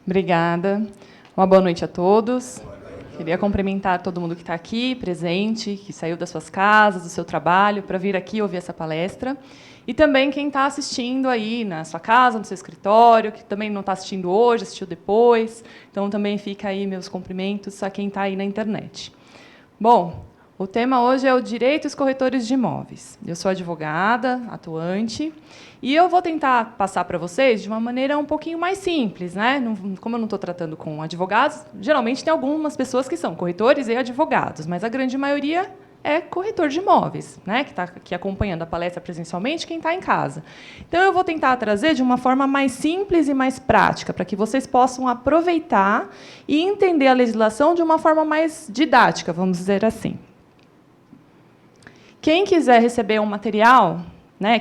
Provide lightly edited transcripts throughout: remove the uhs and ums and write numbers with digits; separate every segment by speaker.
Speaker 1: Obrigada. Uma boa noite a todos. Queria cumprimentar todo mundo que está aqui, presente, que saiu das suas casas, do seu trabalho, para vir aqui ouvir essa palestra. E também quem está assistindo aí na sua casa, no seu escritório, que também não está assistindo hoje, assistiu depois. Então, também fica aí meus cumprimentos a quem está aí na internet. Bom, o tema hoje é o direito dos corretores de imóveis. Eu sou advogada, atuante, e eu vou tentar passar para vocês de uma maneira um pouquinho mais simples, né? Como eu não estou tratando com advogados, geralmente tem algumas pessoas que são corretores e advogados, mas a grande maioria é corretor de imóveis, né? Que está aqui acompanhando a palestra presencialmente, quem está em casa. Então, eu vou tentar trazer de uma forma mais simples e mais prática, para que vocês possam aproveitar e entender a legislação de uma forma mais didática, vamos dizer assim. Quem quiser receber um material, né,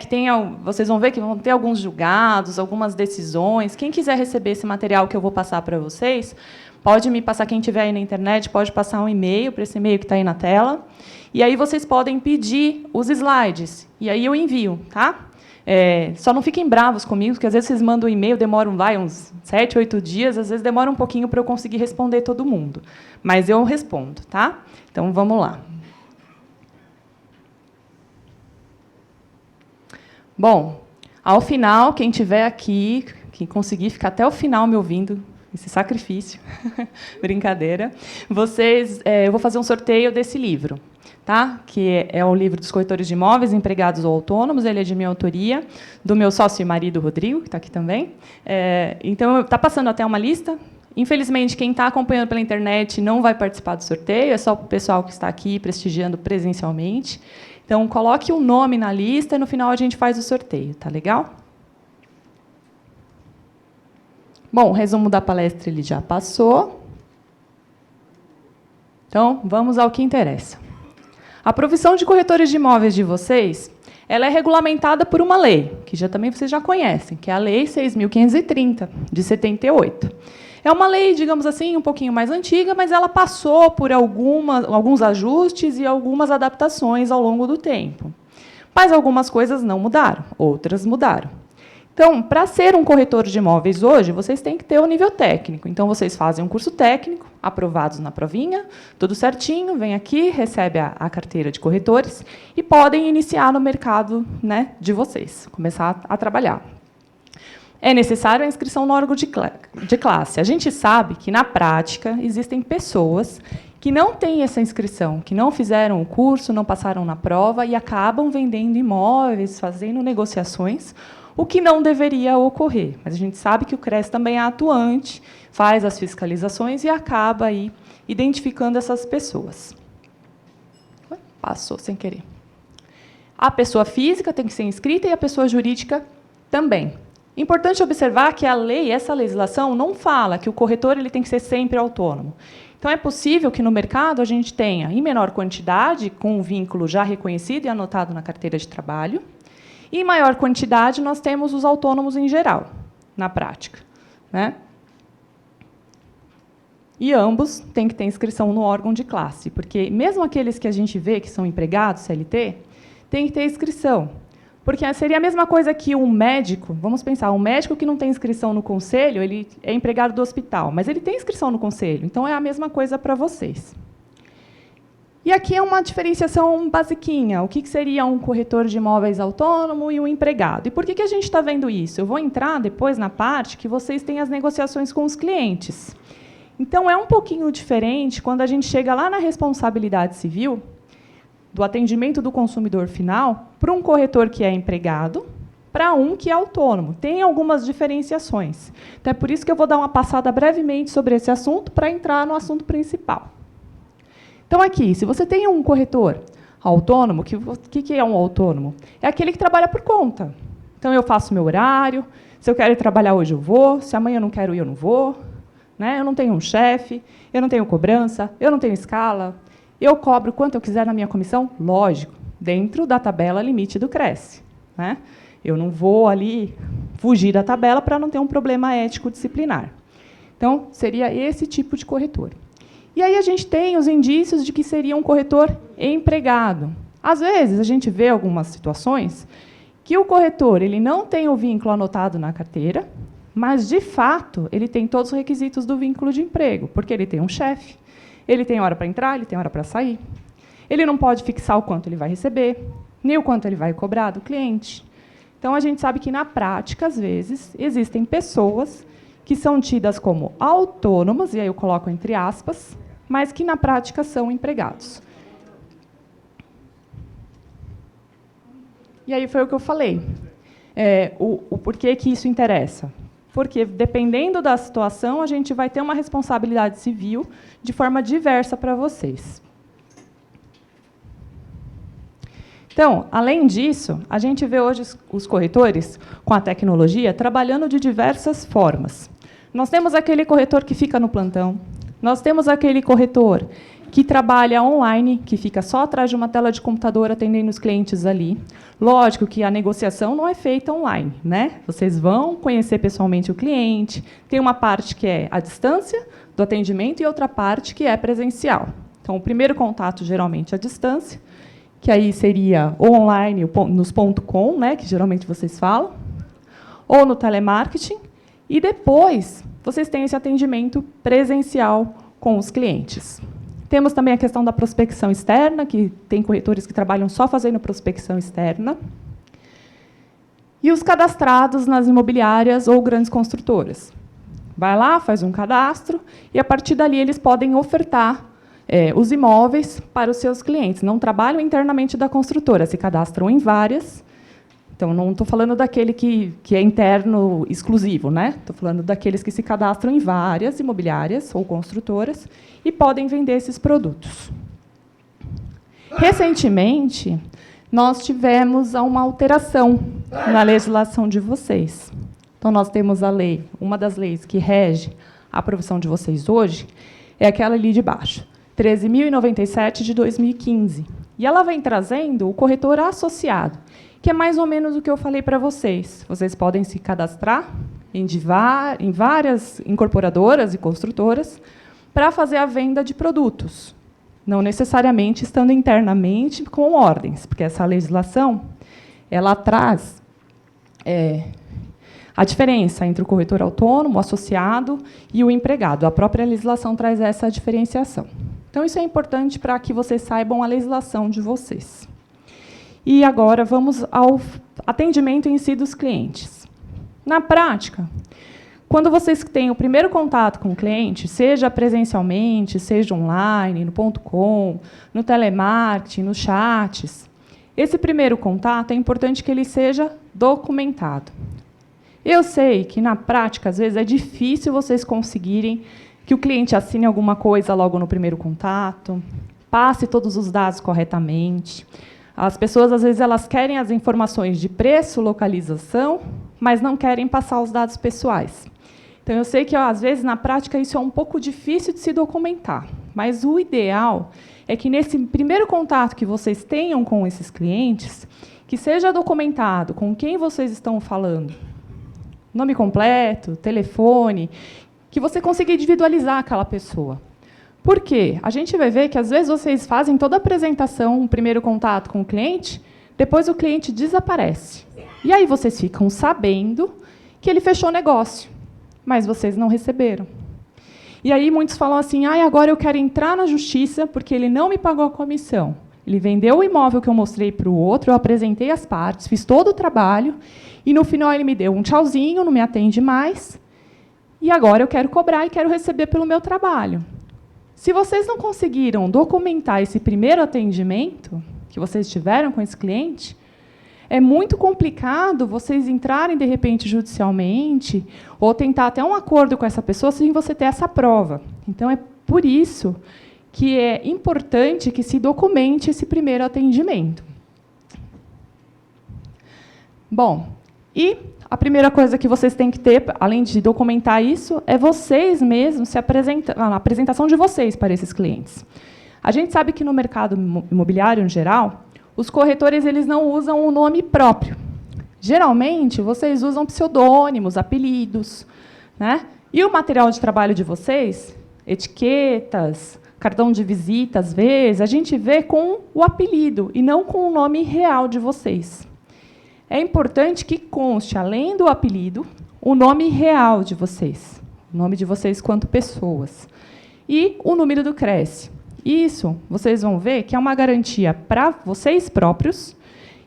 Speaker 1: vocês vão ver que vão ter alguns julgados, algumas decisões. Quem quiser receber esse material que eu vou passar para vocês, pode me passar, quem estiver aí na internet, pode passar um e-mail para esse e-mail que está aí na tela. E aí vocês podem pedir os slides, e aí eu envio, tá? Só não fiquem bravos comigo, porque às vezes vocês mandam um e-mail, demoram uns 7, 8 dias, às vezes demora um pouquinho para eu conseguir responder todo mundo. Mas eu respondo, tá? Então, vamos lá. Bom, ao final, quem estiver aqui, quem conseguir ficar até o final me ouvindo, esse sacrifício, brincadeira, eu vou fazer um sorteio desse livro, tá? Que é o livro dos corretores de imóveis, empregados ou autônomos. Ele é de minha autoria, do meu sócio e marido, Rodrigo, que está aqui também. Então, está passando até uma lista. Infelizmente, quem está acompanhando pela internet não vai participar do sorteio, é só o pessoal que está aqui prestigiando presencialmente. Então, coloque o nome na lista e, no final, a gente faz o sorteio. Tá legal? Bom, o resumo da palestra ele já passou. Então, vamos ao que interessa. A profissão de corretores de imóveis de vocês, ela é regulamentada por uma lei, que também vocês já conhecem, que é a Lei 6.530, de 78. É uma lei, digamos assim, um pouquinho mais antiga, mas ela passou por alguns ajustes e algumas adaptações ao longo do tempo. Mas algumas coisas não mudaram, outras mudaram. Então, para ser um corretor de imóveis hoje, vocês têm que ter o nível técnico. Então, vocês fazem um curso técnico, aprovados na provinha, tudo certinho, vem aqui, recebe a carteira de corretores e podem iniciar no mercado, né, de vocês, começar a trabalhar. É necessário a inscrição no órgão de classe. A gente sabe que, na prática, existem pessoas que não têm essa inscrição, que não fizeram o curso, não passaram na prova e acabam vendendo imóveis, fazendo negociações, o que não deveria ocorrer. Mas a gente sabe que o CRES também é atuante, faz as fiscalizações e acaba aí identificando essas pessoas. Passou sem querer. A pessoa física tem que ser inscrita e a pessoa jurídica também. Importante observar que a lei, essa legislação, não fala que o corretor ele tem que ser sempre autônomo. Então, é possível que no mercado a gente tenha, em menor quantidade, com um vínculo já reconhecido e anotado na carteira de trabalho, e em maior quantidade nós temos os autônomos em geral, na prática, né? E ambos têm que ter inscrição no órgão de classe, porque mesmo aqueles que a gente vê que são empregados, CLT, tem que ter inscrição. Porque seria a mesma coisa que um médico, vamos pensar, um médico que não tem inscrição no conselho, ele é empregado do hospital, mas ele tem inscrição no conselho, então é a mesma coisa para vocês. E aqui é uma diferenciação basiquinha, o que seria um corretor de imóveis autônomo e um empregado. E por que a gente está vendo isso? Eu vou entrar depois na parte que vocês têm as negociações com os clientes. Então, é um pouquinho diferente quando a gente chega lá na responsabilidade civil, do atendimento do consumidor final, para um corretor que é empregado, para um que é autônomo. Tem algumas diferenciações. Então, é por isso que eu vou dar uma passada brevemente sobre esse assunto, para entrar no assunto principal. Então, aqui, se você tem um corretor autônomo, o que é um autônomo? É aquele que trabalha por conta. Então, eu faço meu horário, se eu quero ir trabalhar hoje, eu vou, se amanhã eu não quero ir, eu não vou. Né? Eu não tenho um chefe, eu não tenho cobrança, eu não tenho escala. Eu cobro quanto eu quiser na minha comissão? Lógico, dentro da tabela limite do CRES. Né? Eu não vou ali fugir da tabela para não ter um problema ético-disciplinar. Então, seria esse tipo de corretor. E aí a gente tem os indícios de que seria um corretor empregado. Às vezes, a gente vê algumas situações que o corretor ele não tem o vínculo anotado na carteira, mas, de fato, ele tem todos os requisitos do vínculo de emprego, porque ele tem um chefe, ele tem hora para entrar, ele tem hora para sair, ele não pode fixar o quanto ele vai receber, nem o quanto ele vai cobrar do cliente. Então, a gente sabe que, na prática, às vezes, existem pessoas que são tidas como autônomas, e aí eu coloco entre aspas, mas que, na prática, são empregados. E aí foi o que eu falei. O porquê que isso interessa? Porque, dependendo da situação, a gente vai ter uma responsabilidade civil de forma diversa para vocês. Então, além disso, a gente vê hoje os corretores, com a tecnologia, trabalhando de diversas formas. Nós temos aquele corretor que fica no plantão, nós temos aquele corretor que trabalha online, que fica só atrás de uma tela de computador atendendo os clientes ali. Lógico que a negociação não é feita online, né? Vocês vão conhecer pessoalmente o cliente, tem uma parte que é à distância do atendimento e outra parte que é presencial. Então, o primeiro contato, geralmente, é à distância, que aí seria ou online, nos .com, né, que geralmente vocês falam, ou no telemarketing, e depois vocês têm esse atendimento presencial com os clientes. Temos também a questão da prospecção externa, que tem corretores que trabalham só fazendo prospecção externa. E os cadastrados nas imobiliárias ou grandes construtoras. Vai lá, faz um cadastro, e, a partir dali, eles podem ofertar os imóveis para os seus clientes. Não trabalham internamente da construtora, se cadastram em várias. Então, não estou falando daquele que é interno exclusivo, né? Estou falando daqueles que se cadastram em várias imobiliárias ou construtoras e podem vender esses produtos. Recentemente, nós tivemos uma alteração na legislação de vocês. Então, nós temos a lei, uma das leis que rege a profissão de vocês hoje, é aquela ali de baixo, 13.097 de 2015. E ela vem trazendo o corretor associado, que é mais ou menos o que eu falei para vocês. Vocês podem se cadastrar em várias incorporadoras e construtoras para fazer a venda de produtos, não necessariamente estando internamente com ordens, porque essa legislação ela traz a diferença entre o corretor autônomo, o associado e o empregado. A própria legislação traz essa diferenciação. Então, isso é importante para que vocês saibam a legislação de vocês. E agora vamos ao atendimento em si dos clientes. Na prática, quando vocês têm o primeiro contato com o cliente, seja presencialmente, seja online, no .com, no telemarketing, nos chats, esse primeiro contato é importante que ele seja documentado. Eu sei que, na prática, às vezes, é difícil vocês conseguirem que o cliente assine alguma coisa logo no primeiro contato, passe todos os dados corretamente. As pessoas, às vezes, elas querem as informações de preço, localização, mas não querem passar os dados pessoais. Então, eu sei que, às vezes, na prática, isso é um pouco difícil de se documentar, mas o ideal é que, nesse primeiro contato que vocês tenham com esses clientes, que seja documentado com quem vocês estão falando, nome completo, telefone, que você consiga individualizar aquela pessoa. Por quê? A gente vai ver que, às vezes, vocês fazem toda a apresentação, o primeiro contato com o cliente, depois o cliente desaparece. E aí vocês ficam sabendo que ele fechou o negócio, mas vocês não receberam. E aí muitos falam assim, agora eu quero entrar na justiça porque ele não me pagou a comissão. Ele vendeu o imóvel que eu mostrei para o outro, eu apresentei as partes, fiz todo o trabalho, e, no final, ele me deu um tchauzinho, não me atende mais, e agora eu quero cobrar e quero receber pelo meu trabalho. Se vocês não conseguiram documentar esse primeiro atendimento que vocês tiveram com esse cliente, é muito complicado vocês entrarem, de repente, judicialmente, ou tentar até um acordo com essa pessoa sem você ter essa prova. Então, é por isso que é importante que se documente esse primeiro atendimento. Bom, e a primeira coisa que vocês têm que ter, além de documentar isso, é vocês mesmos se apresentar, a apresentação de vocês para esses clientes. A gente sabe que no mercado imobiliário, em geral, os corretores eles não usam o nome próprio. Geralmente, vocês usam pseudônimos, apelidos, né? E o material de trabalho de vocês, etiquetas, cartão de visita, às vezes, a gente vê com o apelido e não com o nome real de vocês. É importante que conste, além do apelido, o nome real de vocês, o nome de vocês quanto pessoas, e o número do CRESSE. Isso, vocês vão ver que é uma garantia para vocês próprios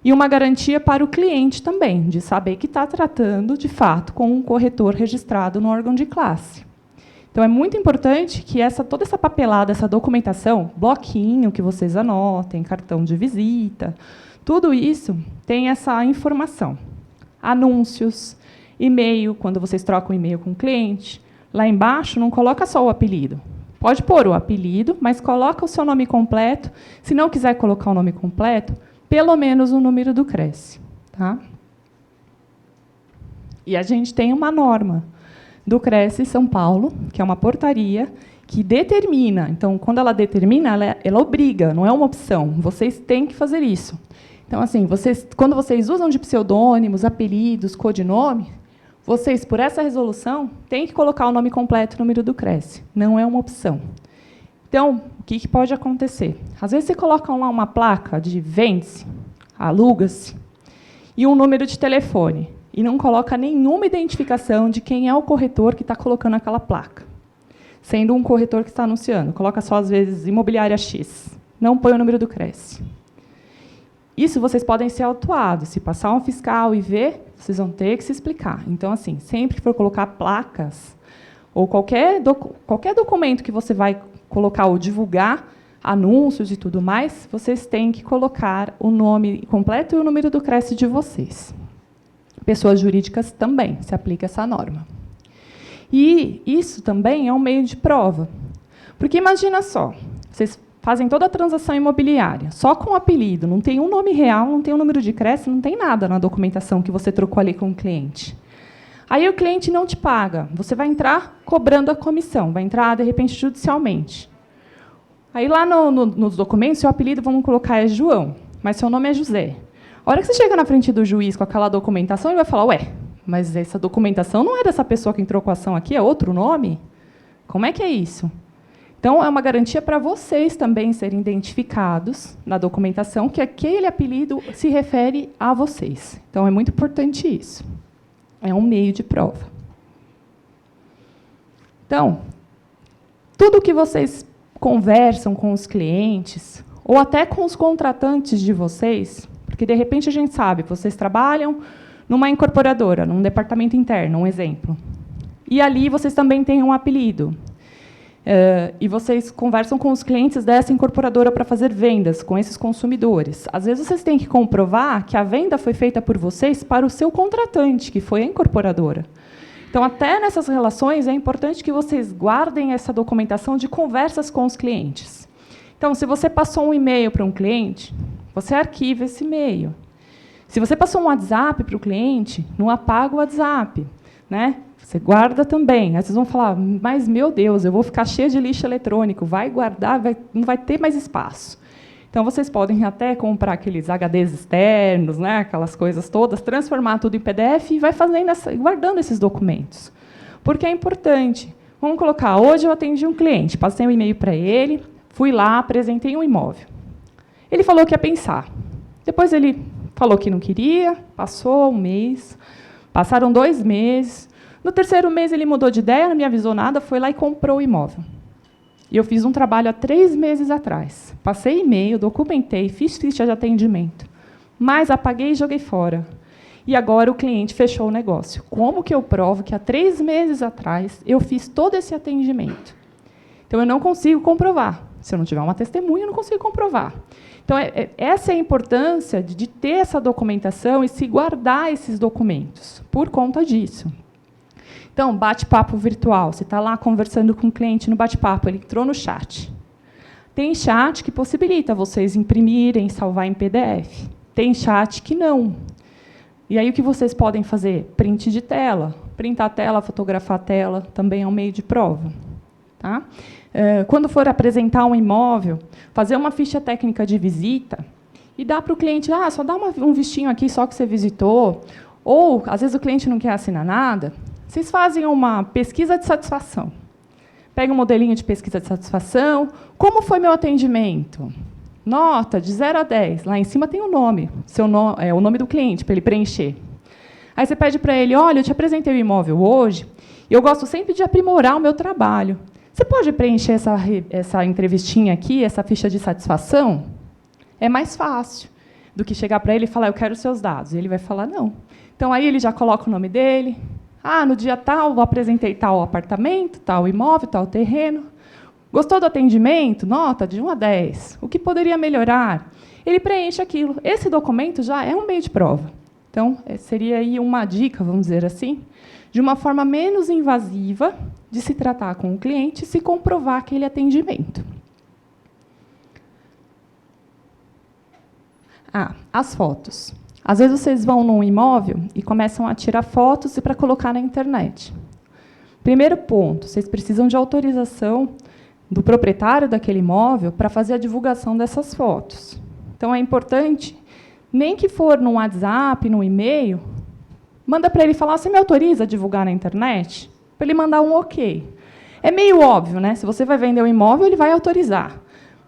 Speaker 1: e uma garantia para o cliente também, de saber que está tratando, de fato, com um corretor registrado no órgão de classe. Então, é muito importante que toda essa papelada, essa documentação, bloquinho que vocês anotem, cartão de visita, tudo isso tem essa informação. Anúncios, e-mail, quando vocês trocam e-mail com o cliente, lá embaixo não coloca só o apelido. Pode pôr o apelido, mas coloca o seu nome completo. Se não quiser colocar o nome completo, pelo menos o número do CRESSE. Tá? E a gente tem uma norma do CRESSE São Paulo, que é uma portaria que determina. Então, quando ela determina, ela obriga, não é uma opção. Vocês têm que fazer isso. Então, assim, quando vocês usam de pseudônimos, apelidos, codinome, vocês, por essa resolução, têm que colocar o nome completo e o número do CRESSE. Não é uma opção. Então, o que pode acontecer? Às vezes, você coloca lá uma placa de vende-se, aluga-se, e um número de telefone, e não coloca nenhuma identificação de quem é o corretor que está colocando aquela placa, sendo um corretor que está anunciando. Coloca só, às vezes, imobiliária X. Não põe o número do CRESSE. Isso vocês podem ser autuados. Se passar um fiscal e ver, vocês vão ter que se explicar. Então, assim, sempre que for colocar placas, ou qualquer documento que você vai colocar ou divulgar, anúncios e tudo mais, vocês têm que colocar o nome completo e o número do CRESSE de vocês. Pessoas jurídicas também se aplica essa norma. E isso também é um meio de prova. Porque imagina só, vocês fazem toda a transação imobiliária, só com o apelido, não tem um nome real, não tem um número de CRESSE, não tem nada na documentação que você trocou ali com o cliente. Aí o cliente não te paga, você vai entrar cobrando a comissão, vai entrar, de repente, judicialmente. Aí, lá nos documentos, seu apelido, vamos colocar, é João, mas seu nome é José. A hora que você chega na frente do juiz com aquela documentação, ele vai falar, ué, mas essa documentação não é dessa pessoa que entrou com a ação aqui, é outro nome? Como é que é isso? Então, é uma garantia para vocês também serem identificados na documentação que aquele apelido se refere a vocês. Então, é muito importante isso. É um meio de prova. Então, tudo que vocês conversam com os clientes, ou até com os contratantes de vocês, porque, de repente, a gente sabe, vocês trabalham numa incorporadora, num departamento interno, um exemplo. E ali vocês também têm um apelido. E vocês conversam com os clientes dessa incorporadora para fazer vendas com esses consumidores. Às vezes, vocês têm que comprovar que a venda foi feita por vocês para o seu contratante, que foi a incorporadora. Então, até nessas relações, é importante que vocês guardem essa documentação de conversas com os clientes. Então, se você passou um e-mail para um cliente, você arquiva esse e-mail. Se você passou um WhatsApp para o cliente, não apaga o WhatsApp, né? Você guarda também. Aí vocês vão falar, mas, meu Deus, eu vou ficar cheia de lixo eletrônico, vai guardar, não vai ter mais espaço. Então, vocês podem até comprar aqueles HDs externos, né, aquelas coisas todas, transformar tudo em PDF e vai fazendo guardando esses documentos. Porque é importante. Vamos colocar, hoje eu atendi um cliente, passei um e-mail para ele, fui lá, apresentei um imóvel. Ele falou que ia pensar. Depois ele falou que não queria, passou um mês, passaram 2 meses. No 3º mês, ele mudou de ideia, não me avisou nada, foi lá e comprou o imóvel. E eu fiz um trabalho há 3 meses atrás. Passei e-mail, documentei, fiz ficha de atendimento, mas apaguei e joguei fora. E agora o cliente fechou o negócio. Como que eu provo que há 3 meses atrás eu fiz todo esse atendimento? Então, eu não consigo comprovar. Se eu não tiver uma testemunha, eu não consigo comprovar. Então, essa é a importância de ter essa documentação e se guardar esses documentos, por conta disso. Então, bate-papo virtual. Você está lá conversando com o cliente no bate-papo, ele entrou no chat. Tem chat que possibilita vocês imprimirem, salvar em PDF. Tem chat que não. E aí, o que vocês podem fazer? Print de tela. Printar a tela, fotografar a tela, também é um meio de prova. Tá? Quando for apresentar um imóvel, fazer uma ficha técnica de visita e dar para o cliente, só dá um vistinho aqui, só que você visitou. Ou, às vezes, o cliente não quer assinar nada. Vocês fazem uma pesquisa de satisfação. Pega um modelinho de pesquisa de satisfação. Como foi meu atendimento? Nota de 0 a 10. Lá em cima tem o nome. O nome do cliente, para ele preencher. Aí você pede para ele, olha, eu te apresentei o imóvel hoje, e eu gosto sempre de aprimorar o meu trabalho. Você pode preencher essa entrevistinha aqui, essa ficha de satisfação? É mais fácil do que chegar para ele e falar, eu quero os seus dados. E ele vai falar, não. Então, aí ele já coloca o nome dele. Ah, no dia tal, eu apresentei tal apartamento, tal imóvel, tal terreno. Gostou do atendimento? Nota de 1 a 10. O que poderia melhorar? Ele preenche aquilo. Esse documento já é um meio de prova. Então, seria aí uma dica, vamos dizer assim, de uma forma menos invasiva de se tratar com o cliente e se comprovar aquele atendimento. As fotos. Às vezes vocês vão num imóvel e começam a tirar fotos para colocar na internet. Primeiro ponto, vocês precisam de autorização do proprietário daquele imóvel para fazer a divulgação dessas fotos. Então, é importante, nem que for no WhatsApp, no e-mail, manda para ele falar, você me autoriza a divulgar na internet? Para ele mandar um ok. É meio óbvio, né? Se você vai vender um imóvel, ele vai autorizar.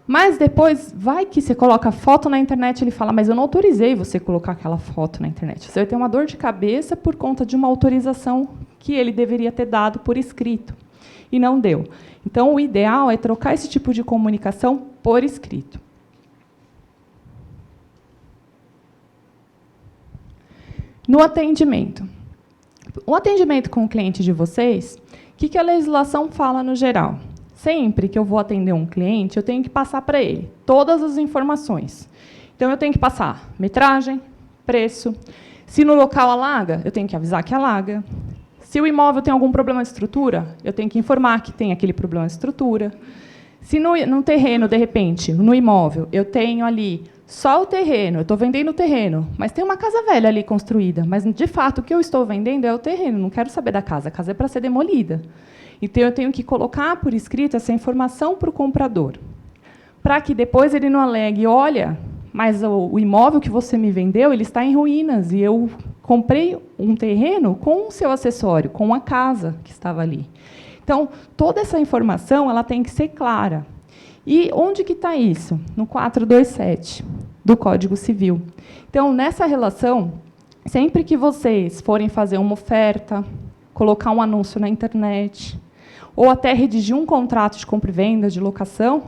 Speaker 1: Mas depois, vai que você coloca foto na internet, ele fala, mas eu não autorizei você colocar aquela foto na internet. Você vai ter uma dor de cabeça por conta de uma autorização que ele deveria ter dado por escrito, e não deu. Então, o ideal é trocar esse tipo de comunicação por escrito. No atendimento. O atendimento com o cliente de vocês, o que a legislação fala no geral? Sempre que eu vou atender um cliente, eu tenho que passar para ele todas as informações. Então, eu tenho que passar metragem, preço. Se no local alaga, eu tenho que avisar que alaga. Se o imóvel tem algum problema de estrutura, eu tenho que informar que tem aquele problema de estrutura. Se no terreno, de repente, no imóvel, eu tenho ali só o terreno, eu estou vendendo o terreno, mas tem uma casa velha ali construída, mas, de fato, o que eu estou vendendo é o terreno, não quero saber da casa, a casa é para ser demolida. Então, eu tenho que colocar por escrito essa informação para o comprador, para que depois ele não alegue, olha, mas o imóvel que você me vendeu, ele está em ruínas, e eu comprei um terreno com o seu acessório, com a casa que estava ali. Então, toda essa informação ela tem que ser clara. E onde que está isso? No 427 do Código Civil. Então, nessa relação, sempre que vocês forem fazer uma oferta, colocar um anúncio na internet, ou até redigir um contrato de compra e venda, de locação,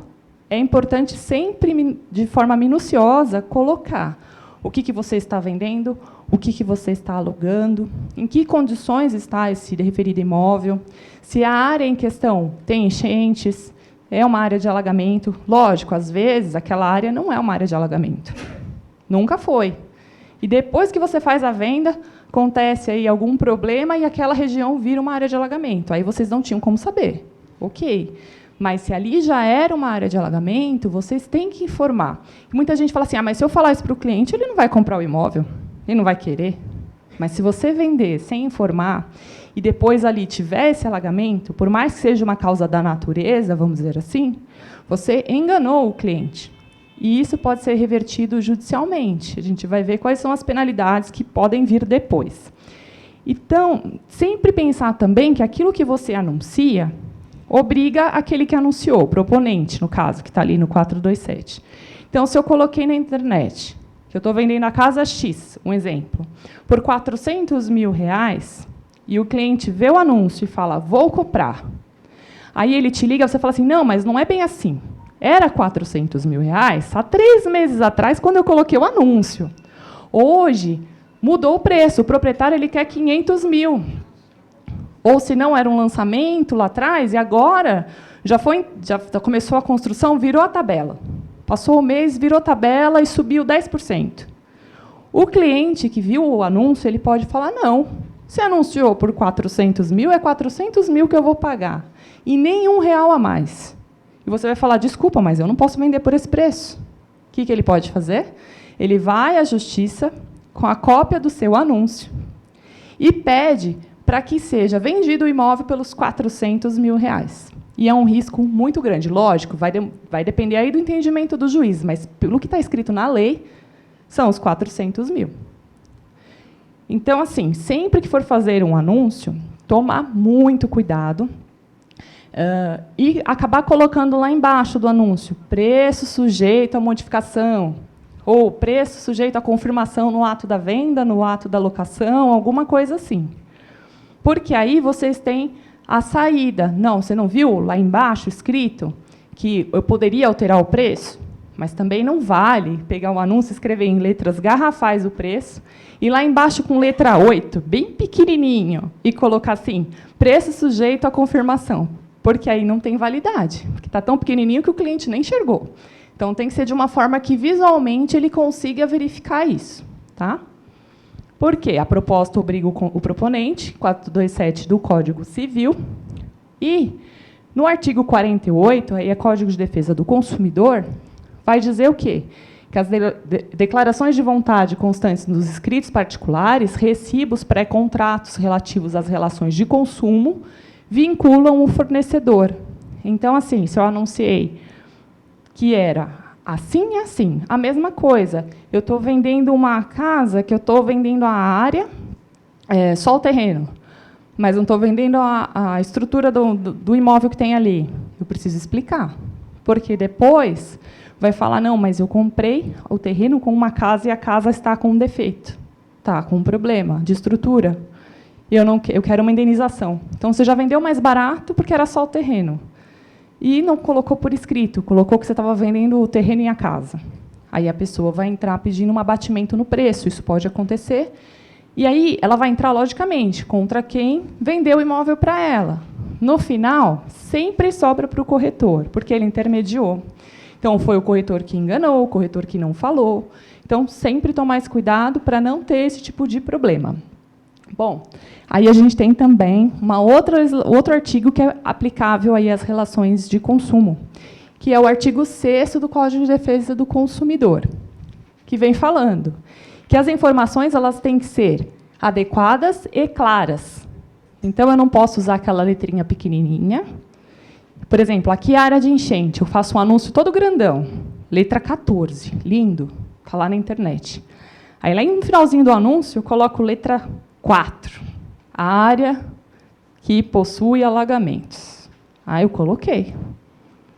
Speaker 1: é importante sempre, de forma minuciosa, colocar o que você está vendendo, o que você está alugando, em que condições está esse referido imóvel, se a área em questão tem enchentes, é uma área de alagamento. Lógico, às vezes, aquela área não é uma área de alagamento. Nunca foi. E depois que você faz a venda, acontece aí algum problema e aquela região vira uma área de alagamento. Aí vocês não tinham como saber. Ok. Mas se ali já era uma área de alagamento, vocês têm que informar. E muita gente fala assim, mas se eu falar isso para o cliente, ele não vai comprar o imóvel, ele não vai querer. Mas se você vender sem informar, e depois ali tiver esse alagamento, por mais que seja uma causa da natureza, vamos dizer assim, você enganou o cliente. E isso pode ser revertido judicialmente. A gente vai ver quais são as penalidades que podem vir depois. Então, sempre pensar também que aquilo que você anuncia obriga aquele que anunciou, o proponente, no caso, que está ali no 427. Então, se eu coloquei na internet que eu estou vendendo a casa X, um exemplo, por R$400 mil, e o cliente vê o anúncio e fala, vou comprar. Aí ele te liga, você fala assim, não, mas não é bem assim. Era R$400 mil há 3 meses atrás, quando eu coloquei o anúncio. Hoje, mudou o preço, o proprietário ele quer 500 mil. Ou, se não, era um lançamento lá atrás, e agora já começou a construção, virou a tabela. Passou o mês, virou tabela e subiu 10%. O cliente que viu o anúncio, ele pode falar, não, você anunciou por 400 mil, é 400 mil que eu vou pagar. E nem R$1 a mais. E você vai falar, desculpa, mas eu não posso vender por esse preço. O que ele pode fazer? Ele vai à justiça com a cópia do seu anúncio e pede para que seja vendido o imóvel pelos R$400 mil. E é um risco muito grande. Lógico, vai depender aí do entendimento do juiz, mas, pelo que está escrito na lei, são os 400 mil. Então, assim, sempre que for fazer um anúncio, tomar muito cuidado e acabar colocando lá embaixo do anúncio, preço sujeito à modificação. Ou preço sujeito à confirmação no ato da venda, no ato da locação, alguma coisa assim. Porque aí vocês têm a saída. Não, você não viu lá embaixo escrito que eu poderia alterar o preço? Mas também não vale pegar o anúncio, escrever em letras garrafais o preço, e lá embaixo com letra 8, bem pequenininho, e colocar assim, preço sujeito à confirmação. Porque aí não tem validade, porque está tão pequenininho que o cliente nem enxergou. Então, tem que ser de uma forma que, visualmente, ele consiga verificar isso. Tá? Por quê? A proposta obriga o proponente, 427 do Código Civil, e, no artigo 48, aí é Código de Defesa do Consumidor, vai dizer o quê? Que as declarações de vontade constantes nos escritos particulares, recibos pré-contratos relativos às relações de consumo, vinculam o fornecedor. Então, assim, se eu anunciei que era assim e assim, a mesma coisa. Eu estou vendendo uma casa, que eu estou vendendo a área, só o terreno, mas não estou vendendo a estrutura do imóvel que tem ali. Eu preciso explicar, porque depois vai falar, não, mas eu comprei o terreno com uma casa e a casa está com um defeito, está com um problema de estrutura. Eu quero uma indenização. Então, você já vendeu mais barato porque era só o terreno. E não colocou por escrito, colocou que você estava vendendo o terreno e a casa. Aí a pessoa vai entrar pedindo um abatimento no preço, isso pode acontecer. E aí ela vai entrar, logicamente, contra quem vendeu o imóvel para ela. No final, sempre sobra para o corretor, porque ele intermediou. Então, foi o corretor que enganou, o corretor que não falou. Então, sempre tomar esse cuidado para não ter esse tipo de problema. Bom, aí a gente tem também outro artigo que é aplicável aí às relações de consumo, que é o artigo 6º do Código de Defesa do Consumidor, que vem falando que as informações elas têm que ser adequadas e claras. Então, eu não posso usar aquela letrinha pequenininha. Por exemplo, aqui é a área de enchente, eu faço um anúncio todo grandão, letra 14, lindo, está lá na internet. Aí, lá no finalzinho do anúncio, eu coloco letra 4, a área que possui alagamentos. Aí eu coloquei,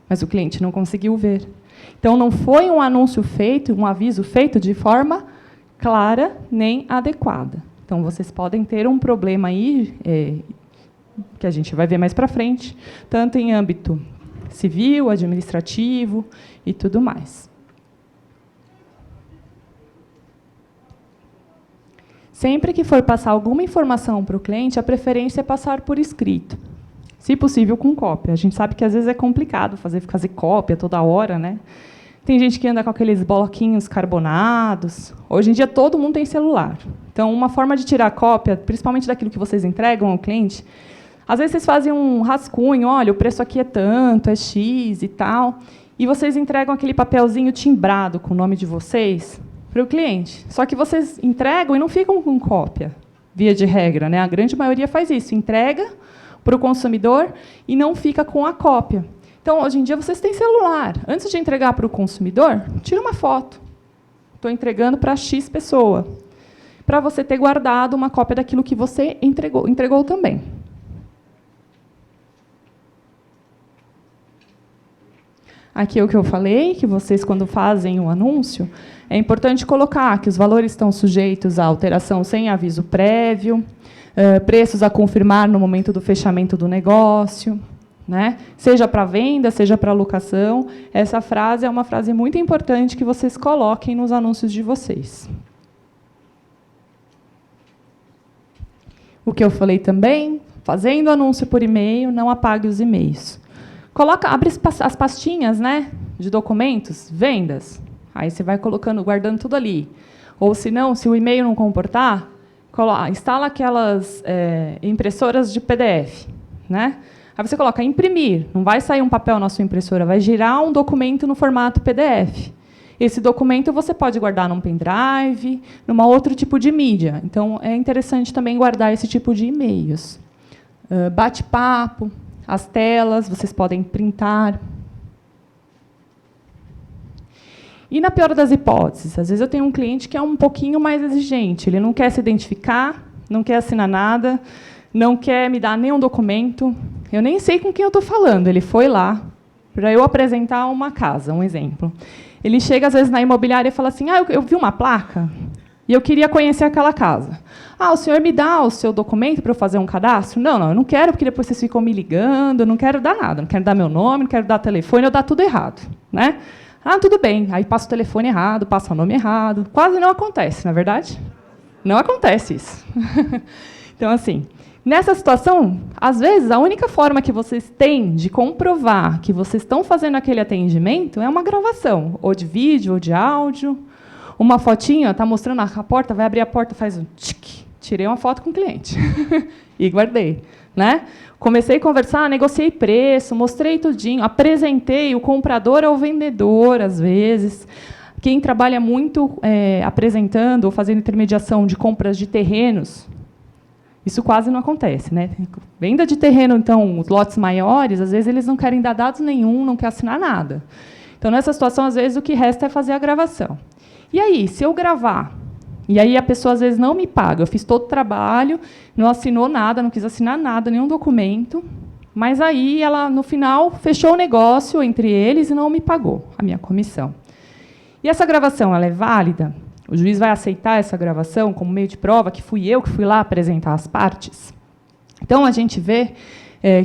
Speaker 1: mas o cliente não conseguiu ver. Então, não foi um anúncio feito, um aviso feito de forma clara nem adequada. Então, vocês podem ter um problema aí, que a gente vai ver mais para frente, tanto em âmbito civil, administrativo e tudo mais. Sempre que for passar alguma informação para o cliente, a preferência é passar por escrito. Se possível, com cópia. A gente sabe que, às vezes, é complicado fazer cópia toda hora, né? Tem gente que anda com aqueles bloquinhos carbonados. Hoje em dia, todo mundo tem celular. Então, uma forma de tirar cópia, principalmente daquilo que vocês entregam ao cliente, às vezes, vocês fazem um rascunho, olha, o preço aqui é tanto, é X e tal, e vocês entregam aquele papelzinho timbrado com o nome de vocês para o cliente. Só que vocês entregam e não ficam com cópia, via de regra, né? A grande maioria faz isso, entrega para o consumidor e não fica com a cópia. Então, hoje em dia, vocês têm celular. Antes de entregar para o consumidor, tira uma foto. Estou entregando para X pessoa, para você ter guardado uma cópia daquilo que você entregou também. Aqui é o que eu falei, que vocês, quando fazem o anúncio, é importante colocar que os valores estão sujeitos à alteração sem aviso prévio, preços a confirmar no momento do fechamento do negócio, né? Seja para venda, seja para locação. Essa frase é uma frase muito importante que vocês coloquem nos anúncios de vocês. O que eu falei também, fazendo anúncio por e-mail, não apague os e-mails. Abre as pastinhas, né, de documentos, vendas. Aí você vai colocando, guardando tudo ali. Ou, se não, se o e-mail não comportar, instala aquelas impressoras de PDF. Né? Aí você coloca imprimir. Não vai sair um papel na sua impressora, vai girar um documento no formato PDF. Esse documento você pode guardar num pendrive, num outro tipo de mídia. Então, é interessante também guardar esse tipo de e-mails. Bate-papo. As telas, vocês podem printar. E, na pior das hipóteses, às vezes eu tenho um cliente que é um pouquinho mais exigente. Ele não quer se identificar, não quer assinar nada, não quer me dar nenhum documento. Eu nem sei com quem eu estou falando. Ele foi lá, para eu apresentar uma casa, um exemplo. Ele chega, às vezes, na imobiliária e fala assim, eu vi uma placa e eu queria conhecer aquela casa. O senhor me dá o seu documento para eu fazer um cadastro? Não, eu não quero, porque depois vocês ficam me ligando, eu não quero dar nada, não quero dar meu nome, não quero dar telefone, eu dar tudo errado. Né? Tudo bem, aí passa o telefone errado, passa o nome errado. Quase não acontece, não é verdade? Não acontece isso. Então, assim, nessa situação, às vezes, a única forma que vocês têm de comprovar que vocês estão fazendo aquele atendimento é uma gravação, ou de vídeo, ou de áudio. Uma fotinha, está mostrando a porta, vai abrir a porta, faz um tic, tirei uma foto com o cliente e guardei. Né? Comecei a conversar, negociei preço, mostrei tudinho, apresentei o comprador ao vendedor, às vezes. Quem trabalha muito apresentando ou fazendo intermediação de compras de terrenos, isso quase não acontece. Né? Venda de terreno, então, os lotes maiores, às vezes eles não querem dar dados nenhum, não querem assinar nada. Então, nessa situação, às vezes, o que resta é fazer a gravação. E aí, se eu gravar, e aí a pessoa, às vezes, não me paga, eu fiz todo o trabalho, não assinou nada, não quis assinar nada, nenhum documento, mas aí ela, no final, fechou o negócio entre eles e não me pagou a minha comissão. E essa gravação, ela é válida? O juiz vai aceitar essa gravação como meio de prova que fui eu que fui lá apresentar as partes? Então, a gente vê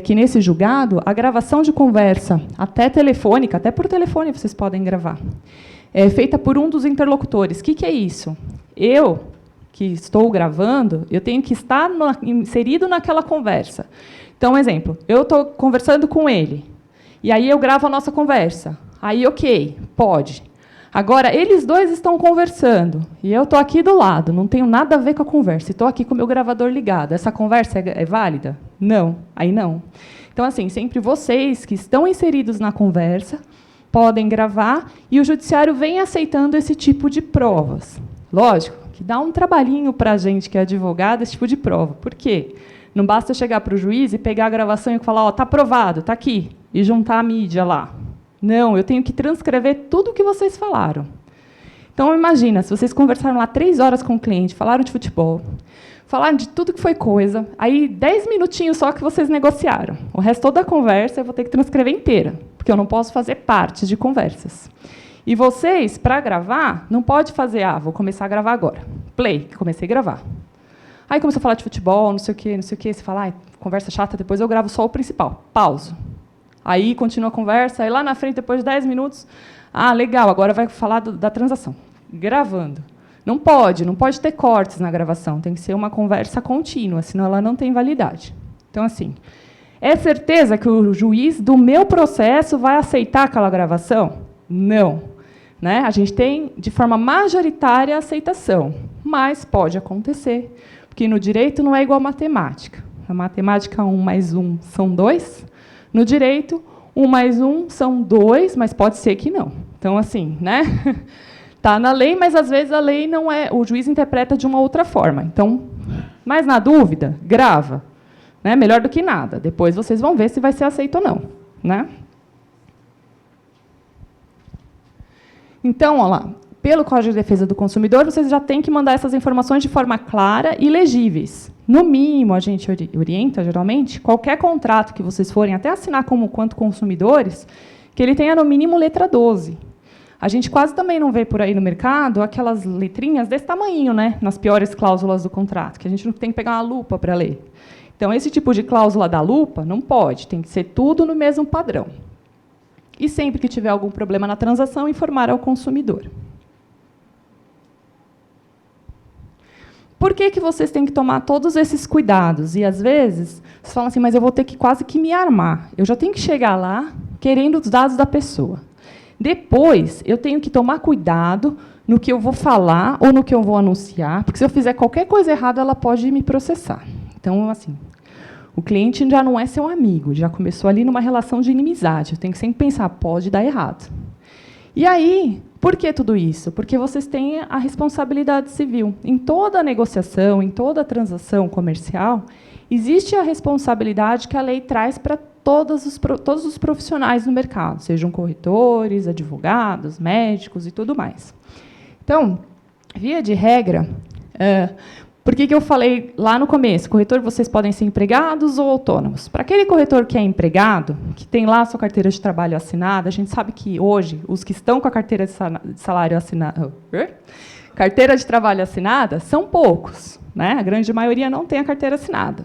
Speaker 1: que, nesse julgado, a gravação de conversa, até telefônica, até por telefone vocês podem gravar, é feita por um dos interlocutores. O que é isso? Eu, que estou gravando, eu tenho que estar inserido naquela conversa. Então, exemplo, eu estou conversando com ele, e aí eu gravo a nossa conversa. Aí, ok, pode. Agora, eles dois estão conversando, e eu estou aqui do lado, não tenho nada a ver com a conversa, estou aqui com o meu gravador ligado. Essa conversa é válida? Não, aí não. Então, assim, sempre vocês que estão inseridos na conversa podem gravar, e o judiciário vem aceitando esse tipo de provas. Lógico que dá um trabalhinho para a gente, que é advogado, esse tipo de prova. Por quê? Não basta chegar para o juiz e pegar a gravação e falar, está aprovado, está aqui, e juntar a mídia lá. Não, eu tenho que transcrever tudo o que vocês falaram. Então, imagina, se vocês conversaram lá 3 horas com o cliente, falaram de futebol, falaram de tudo que foi coisa, aí 10 minutinhos só que vocês negociaram. O resto toda a conversa eu vou ter que transcrever inteira, porque eu não posso fazer partes de conversas. E vocês, para gravar, não pode fazer, vou começar a gravar agora. Play, comecei a gravar. Aí começou a falar de futebol, não sei o quê, você fala, conversa chata, depois eu gravo só o principal. Pauso. Aí continua a conversa, aí lá na frente, depois de 10 minutos, legal, agora vai falar da transação. Gravando. Não pode ter cortes na gravação, tem que ser uma conversa contínua, senão ela não tem validade. Então, assim, é certeza que o juiz do meu processo vai aceitar aquela gravação? Não. Né? A gente tem, de forma majoritária, a aceitação, mas pode acontecer, porque no direito não é igual à matemática. Na matemática, 1 mais 1 são 2. No direito, 1 mais 1 são 2, mas pode ser que não. Então, assim, né? Está na lei, mas, às vezes, a lei não é... O juiz interpreta de uma outra forma. Então, mas, na dúvida, grava. Né? Melhor do que nada. Depois vocês vão ver se vai ser aceito ou não. Né? Então, olha lá, pelo Código de Defesa do Consumidor, vocês já têm que mandar essas informações de forma clara e legíveis. No mínimo, a gente orienta, geralmente, qualquer contrato que vocês forem até assinar quanto consumidores, que ele tenha, no mínimo, letra 12. A gente quase também não vê por aí no mercado aquelas letrinhas desse tamanho, né, nas piores cláusulas do contrato, que a gente não tem que pegar uma lupa para ler. Então, esse tipo de cláusula da lupa não pode, tem que ser tudo no mesmo padrão. E, sempre que tiver algum problema na transação, informar ao consumidor. Por que vocês têm que tomar todos esses cuidados? E, às vezes, vocês falam assim, mas eu vou ter que quase que me armar. Eu já tenho que chegar lá querendo os dados da pessoa. Depois, eu tenho que tomar cuidado no que eu vou falar ou no que eu vou anunciar, porque, se eu fizer qualquer coisa errada, ela pode me processar. Então, assim, o cliente já não é seu amigo, já começou ali numa relação de inimizade. Eu tenho que sempre pensar, pode dar errado. E aí, por que tudo isso? Porque vocês têm a responsabilidade civil. Em toda negociação, em toda transação comercial, existe a responsabilidade que a lei traz para todos os profissionais no mercado, sejam corretores, advogados, médicos e tudo mais. Então, via de regra, Por que eu falei lá no começo? Corretor, vocês podem ser empregados ou autônomos. Para aquele corretor que é empregado, que tem lá a sua carteira de trabalho assinada, a gente sabe que hoje os que estão com a carteira de salário assinada, carteira de trabalho assinada, são poucos, né? A grande maioria não tem a carteira assinada.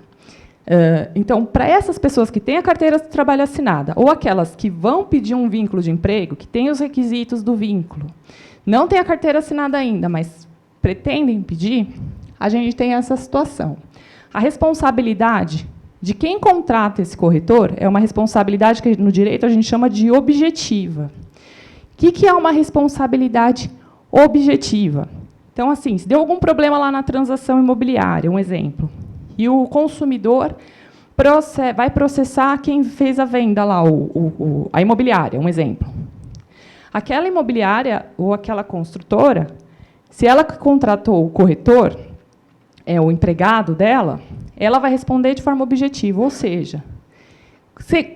Speaker 1: Então, para essas pessoas que têm a carteira de trabalho assinada, ou aquelas que vão pedir um vínculo de emprego, que têm os requisitos do vínculo, não têm a carteira assinada ainda, mas pretendem pedir, a gente tem essa situação. A responsabilidade de quem contrata esse corretor é uma responsabilidade que, no direito, a gente chama de objetiva. O que é uma responsabilidade objetiva? Então, assim, se deu algum problema lá na transação imobiliária, um exemplo, e o consumidor vai processar quem fez a venda lá, a imobiliária, um exemplo. Aquela imobiliária ou aquela construtora, se ela contratou o corretor, o empregado dela, ela vai responder de forma objetiva, ou seja,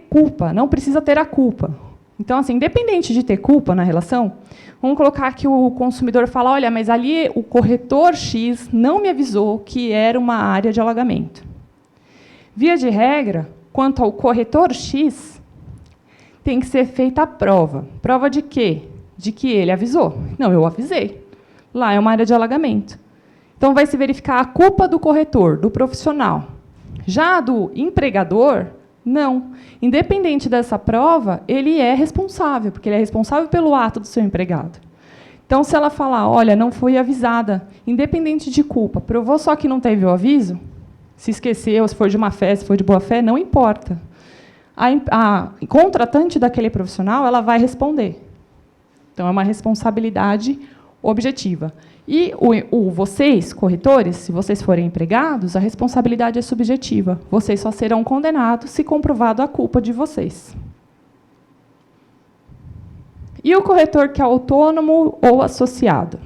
Speaker 1: culpa, não precisa ter a culpa. Então, assim, independente de ter culpa na relação, vamos colocar que o consumidor fala, olha, mas ali o corretor X não me avisou que era uma área de alagamento. Via de regra, quanto ao corretor X, tem que ser feita a prova. Prova de quê? De que ele avisou. Não, eu avisei. Lá é uma área de alagamento. Então, vai se verificar a culpa do corretor, do profissional. Já do empregador, não. Independente dessa prova, ele é responsável, porque ele é responsável pelo ato do seu empregado. Então, se ela falar, olha, não fui avisada, independente de culpa, provou só que não teve o aviso, se esqueceu, se for de má fé, se for de boa fé, não importa. A contratante daquele profissional, ela vai responder. Então, é uma responsabilidade objetiva. E vocês, corretores, se vocês forem empregados, a responsabilidade é subjetiva. Vocês só serão condenados se comprovado a culpa de vocês. E o corretor que é autônomo ou associado?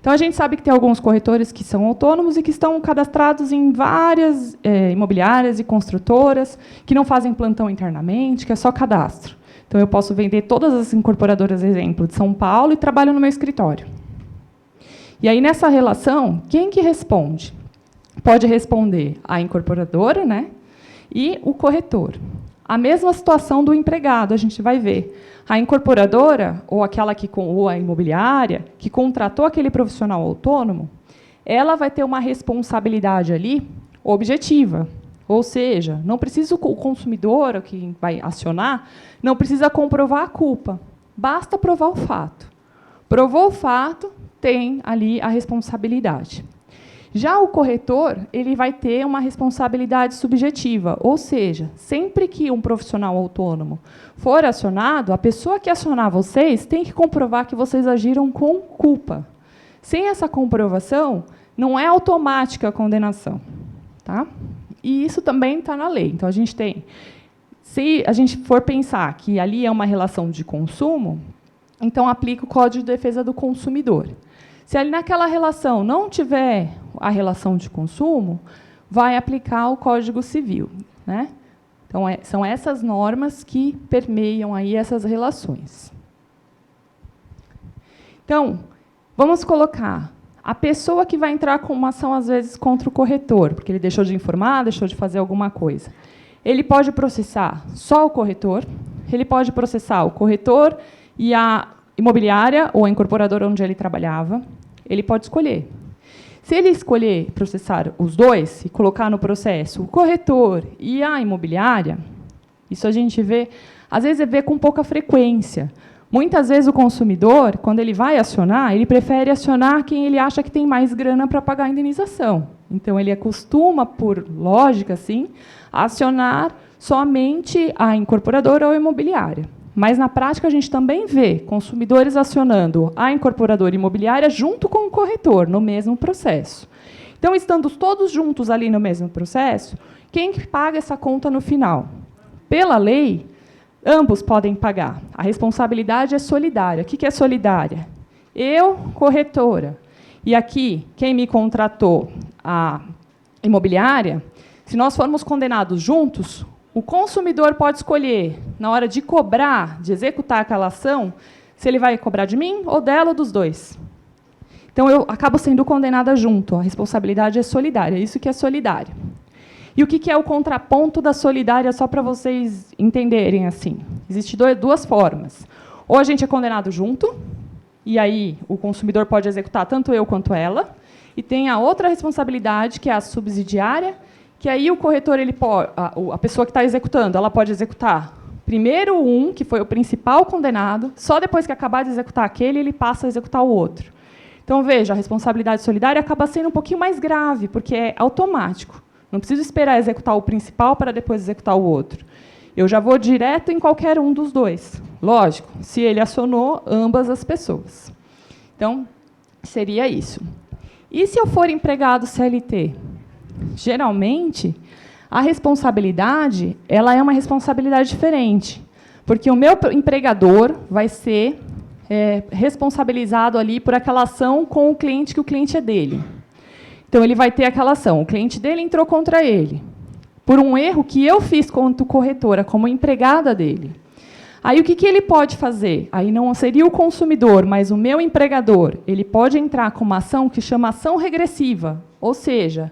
Speaker 1: Então, a gente sabe que tem alguns corretores que são autônomos e que estão cadastrados em várias imobiliárias e construtoras, que não fazem plantão internamente, que é só cadastro. Então, eu posso vender todas as incorporadoras, exemplo, de São Paulo e trabalho no meu escritório. E aí, nessa relação, quem que responde? Pode responder a incorporadora, né, e o corretor. A mesma situação do empregado, a gente vai ver. A incorporadora, ou ou a imobiliária, que contratou aquele profissional autônomo, ela vai ter uma responsabilidade ali objetiva. Ou seja, não precisa o consumidor, o que vai acionar, não precisa comprovar a culpa. Basta provar o fato. Provou o fato, tem ali a responsabilidade. Já o corretor, ele vai ter uma responsabilidade subjetiva, ou seja, sempre que um profissional autônomo for acionado, a pessoa que acionar vocês tem que comprovar que vocês agiram com culpa. Sem essa comprovação, não é automática a condenação. Tá? E isso também está na lei. Então, a gente tem... Se a gente for pensar que ali é uma relação de consumo, então aplica o Código de Defesa do Consumidor. Se ali naquela relação não tiver a relação de consumo, vai aplicar o Código Civil, né? Então, são essas normas que permeiam aí essas relações. Então, vamos colocar a pessoa que vai entrar com uma ação, às vezes, contra o corretor, porque ele deixou de informar, deixou de fazer alguma coisa. Ele pode processar só o corretor, ele pode processar o corretor e a imobiliária ou a incorporadora onde ele trabalhava. Ele pode escolher. Se ele escolher processar os dois e colocar no processo o corretor e a imobiliária, isso a gente vê, às vezes vê com pouca frequência. Muitas vezes o consumidor, quando ele vai acionar, ele prefere acionar quem ele acha que tem mais grana para pagar a indenização. Então, ele acostuma, por lógica, assim, a acionar somente a incorporadora ou a imobiliária. Mas, na prática, a gente também vê consumidores acionando a incorporadora imobiliária junto com o corretor, no mesmo processo. Então, estando todos juntos ali no mesmo processo, quem que paga essa conta no final? Pela lei, ambos podem pagar. A responsabilidade é solidária. O que é solidária? Eu, corretora, e aqui, quem me contratou, a imobiliária, se nós formos condenados juntos, o consumidor pode escolher, na hora de cobrar, de executar aquela ação, se ele vai cobrar de mim, ou dela, ou dos dois. Então, eu acabo sendo condenada junto. A responsabilidade é solidária. Isso que é solidária. E o que é o contraponto da solidária, só para vocês entenderem assim? Existem duas formas. Ou a gente é condenado junto, e aí o consumidor pode executar tanto eu quanto ela, e tem a outra responsabilidade, que é a subsidiária, que aí o corretor, a pessoa que está executando, ela pode executar primeiro um, que foi o principal condenado, só depois que acabar de executar aquele, ele passa a executar o outro. Então, veja, a responsabilidade solidária acaba sendo um pouquinho mais grave, porque é automático. Não preciso esperar executar o principal para depois executar o outro. Eu já vou direto em qualquer um dos dois. Lógico, se ele acionou ambas as pessoas. Então, seria isso. E se eu for empregado CLT? Geralmente, a responsabilidade ela é uma responsabilidade diferente, porque o meu empregador vai ser responsabilizado ali por aquela ação com o cliente, que o cliente é dele. Então, ele vai ter aquela ação. O cliente dele entrou contra ele, por um erro que eu fiz quanto corretora, como empregada dele. Aí, o que ele pode fazer? Aí não seria o consumidor, mas o meu empregador. Ele pode entrar com uma ação que chama ação regressiva. Ou seja,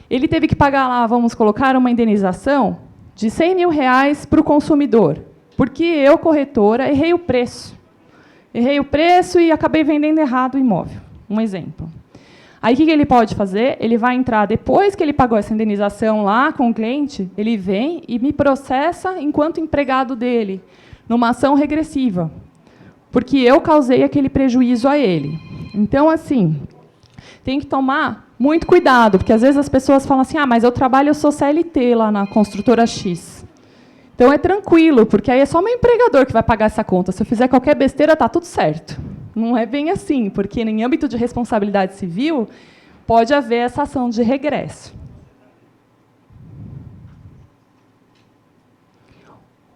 Speaker 1: ele teve que pagar lá, vamos colocar, uma indenização de R$100.000 para o consumidor, porque eu, corretora, errei o preço. Errei o preço e acabei vendendo errado o imóvel. Um exemplo. Aí, o que ele pode fazer? Ele vai entrar, depois que ele pagou essa indenização lá com o cliente, ele vem e me processa enquanto empregado dele, numa ação regressiva, porque eu causei aquele prejuízo a ele. Então, assim, tem que tomar muito cuidado, porque às vezes as pessoas falam assim, mas eu sou CLT lá na construtora X. Então, é tranquilo, porque aí é só meu empregador que vai pagar essa conta. Se eu fizer qualquer besteira, está tudo certo. Não é bem assim, porque em âmbito de responsabilidade civil, pode haver essa ação de regresso.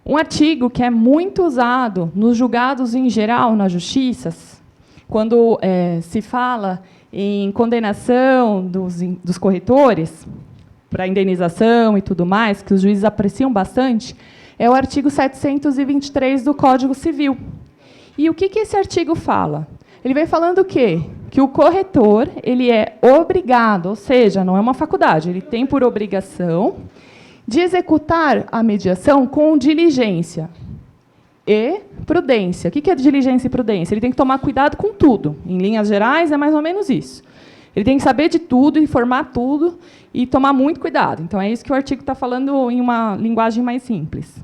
Speaker 1: Um artigo que é muito usado nos julgados em geral, nas justiças, quando se fala em condenação dos corretores, para indenização e tudo mais, que os juízes apreciam bastante, é o artigo 723 do Código Civil. E o que esse artigo fala? Ele vem falando o quê? Que o corretor ele é obrigado, ou seja, não é uma faculdade, ele tem por obrigação de executar a mediação com diligência e prudência. O que é diligência e prudência? Ele tem que tomar cuidado com tudo. Em linhas gerais, é mais ou menos isso. Ele tem que saber de tudo, informar tudo e tomar muito cuidado. Então, é isso que o artigo está falando em uma linguagem mais simples.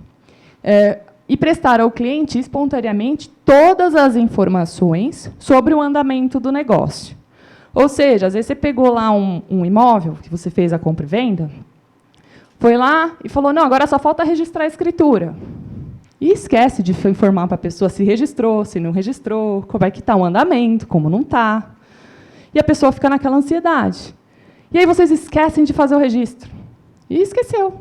Speaker 1: E prestar ao cliente, espontaneamente, todas as informações sobre o andamento do negócio. Ou seja, às vezes você pegou lá um imóvel, que você fez a compra e venda, foi lá e falou, não, agora só falta registrar a escritura. E esquece de informar para a pessoa se registrou, se não registrou, como é que está o andamento, como não está. E a pessoa fica naquela ansiedade. E aí vocês esquecem de fazer o registro. E esqueceu.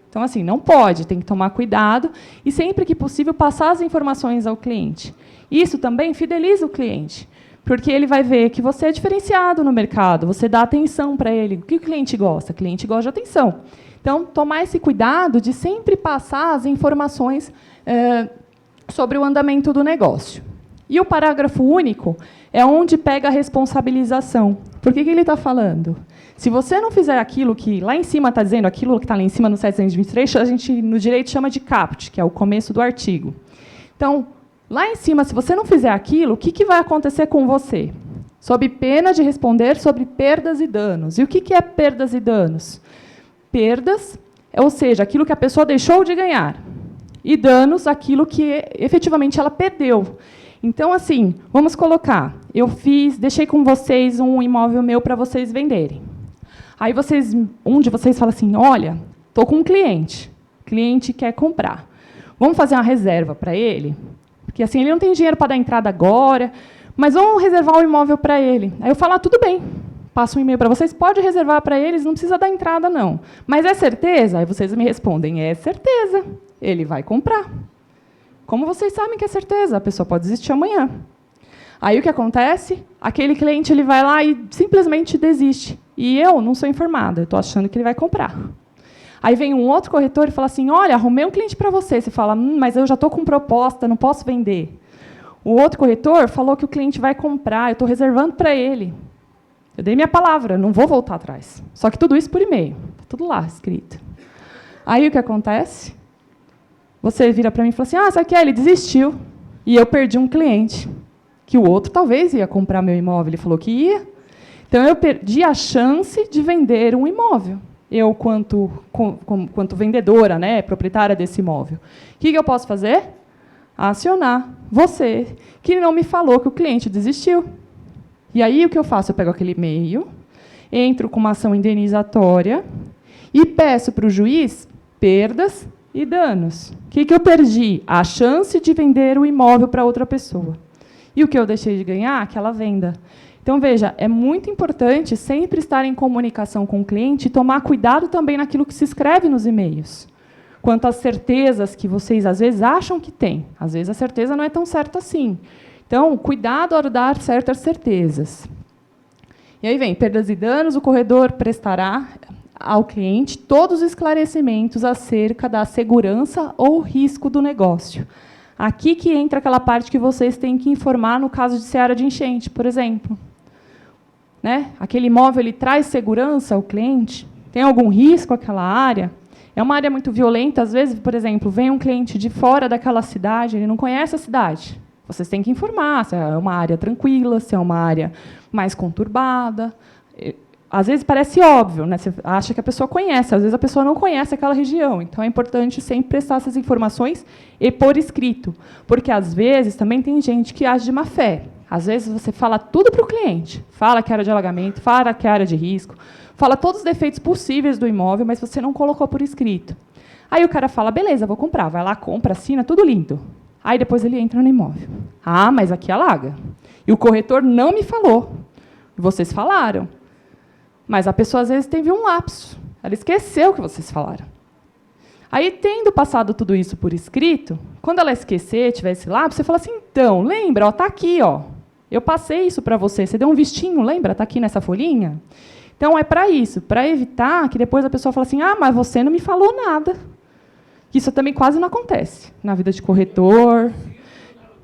Speaker 1: Então, assim, não pode, tem que tomar cuidado e, sempre que possível, passar as informações ao cliente. Isso também fideliza o cliente, porque ele vai ver que você é diferenciado no mercado, você dá atenção para ele. O que o cliente gosta? O cliente gosta de atenção. Então, tomar esse cuidado de sempre passar as informações sobre o andamento do negócio. E o parágrafo único é onde pega a responsabilização. Por que ele está falando? Se você não fizer aquilo que lá em cima está dizendo, aquilo que está lá em cima no 723, a gente no direito chama de caput, que é o começo do artigo. Então, lá em cima, se você não fizer aquilo, o que vai acontecer com você? Sob pena de responder sobre perdas e danos. E o que é perdas e danos? Perdas, ou seja, aquilo que a pessoa deixou de ganhar. E danos, aquilo que efetivamente ela perdeu. Então, assim, vamos colocar, deixei com vocês um imóvel meu para vocês venderem. Aí um de vocês fala assim, olha, estou com um cliente, o cliente quer comprar. Vamos fazer uma reserva para ele? Porque assim, ele não tem dinheiro para dar entrada agora, mas vamos reservar o imóvel para ele. Aí eu falo, tudo bem, passo um e-mail para vocês, pode reservar para eles, não precisa dar entrada, não. Mas é certeza? Aí vocês me respondem, é certeza, ele vai comprar. Como vocês sabem que é certeza? A pessoa pode desistir amanhã. Aí o que acontece? Aquele cliente ele vai lá e simplesmente desiste. E eu não sou informada, eu estou achando que ele vai comprar. Aí vem um outro corretor e fala assim, olha, arrumei um cliente para você. Você fala, mas eu já estou com proposta, não posso vender. O outro corretor falou que o cliente vai comprar, eu estou reservando para ele. Eu dei minha palavra, não vou voltar atrás. Só que tudo isso por e-mail. Está tudo lá escrito. Aí o que acontece? Você vira para mim e fala assim, sabe o que? Ele desistiu. E eu perdi um cliente. Que o outro talvez ia comprar meu imóvel. Ele falou que ia. Então, eu perdi a chance de vender um imóvel. Eu, quanto vendedora, né, proprietária desse imóvel. O que eu posso fazer? Acionar você, que não me falou que o cliente desistiu. E aí, o que eu faço? Eu pego aquele e-mail, entro com uma ação indenizatória e peço para o juiz perdas e danos. O que eu perdi? A chance de vender o imóvel para outra pessoa. E o que eu deixei de ganhar? Aquela venda. Então, veja, é muito importante sempre estar em comunicação com o cliente e tomar cuidado também naquilo que se escreve nos e-mails. Quanto às certezas que vocês, às vezes, acham que têm. Às vezes, a certeza não é tão certa assim. Então, cuidado ao dar certas certezas. E aí vem, perdas e danos, o corretor prestará ao cliente todos os esclarecimentos acerca da segurança ou risco do negócio. Aqui que entra aquela parte que vocês têm que informar no caso de seara de enchente, por exemplo. Né? Aquele imóvel ele traz segurança ao cliente? Tem algum risco aquela área? É uma área muito violenta, às vezes, por exemplo, vem um cliente de fora daquela cidade, ele não conhece a cidade. Vocês têm que informar se é uma área tranquila, se é uma área mais conturbada. Às vezes parece óbvio, né? Você acha que a pessoa conhece, às vezes a pessoa não conhece aquela região. Então, é importante sempre prestar essas informações e por escrito. Porque, às vezes, também tem gente que age de má fé. Às vezes, você fala tudo para o cliente. Fala que é área de alagamento, fala que é área de risco, fala todos os defeitos possíveis do imóvel, mas você não colocou por escrito. Aí o cara fala, beleza, vou comprar. Vai lá, compra, assina, tudo lindo. Aí, depois, ele entra no imóvel. Mas aqui alaga. E o corretor não me falou. Vocês falaram. Mas a pessoa, às vezes, teve um lapso. Ela esqueceu o que vocês falaram. Aí, tendo passado tudo isso por escrito, quando ela esquecer, tiver esse lapso, você fala assim, então, lembra, está aqui, ó, eu passei isso para você, você deu um vistinho, lembra, está aqui nessa folhinha? Então, é para isso, para evitar que depois a pessoa fale assim, mas você não me falou nada. Isso também quase não acontece na vida de corretor,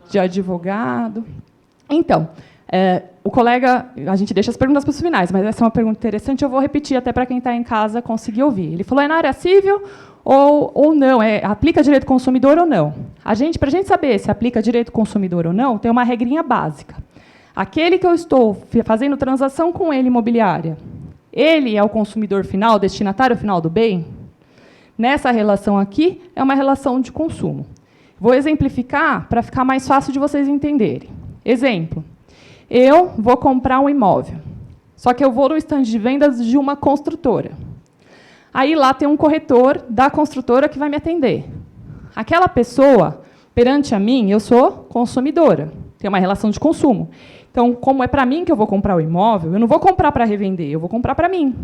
Speaker 1: de advogado. Então, o colega, a gente deixa as perguntas para os finais, mas essa é uma pergunta interessante, eu vou repetir até para quem está em casa conseguir ouvir. Ele falou, é na área civil ou não? Aplica direito do consumidor ou não? Para a gente saber se aplica direito do consumidor ou não, tem uma regrinha básica. Aquele que eu estou fazendo transação com ele imobiliária, ele é o consumidor final, o destinatário final do bem? Nessa relação aqui, é uma relação de consumo. Vou exemplificar para ficar mais fácil de vocês entenderem. Exemplo. Eu vou comprar um imóvel, só que eu vou no estande de vendas de uma construtora. Aí lá tem um corretor da construtora que vai me atender. Aquela pessoa, perante a mim, eu sou consumidora, tem uma relação de consumo. Então, como é para mim que eu vou comprar o imóvel, eu não vou comprar para revender, eu vou comprar para mim.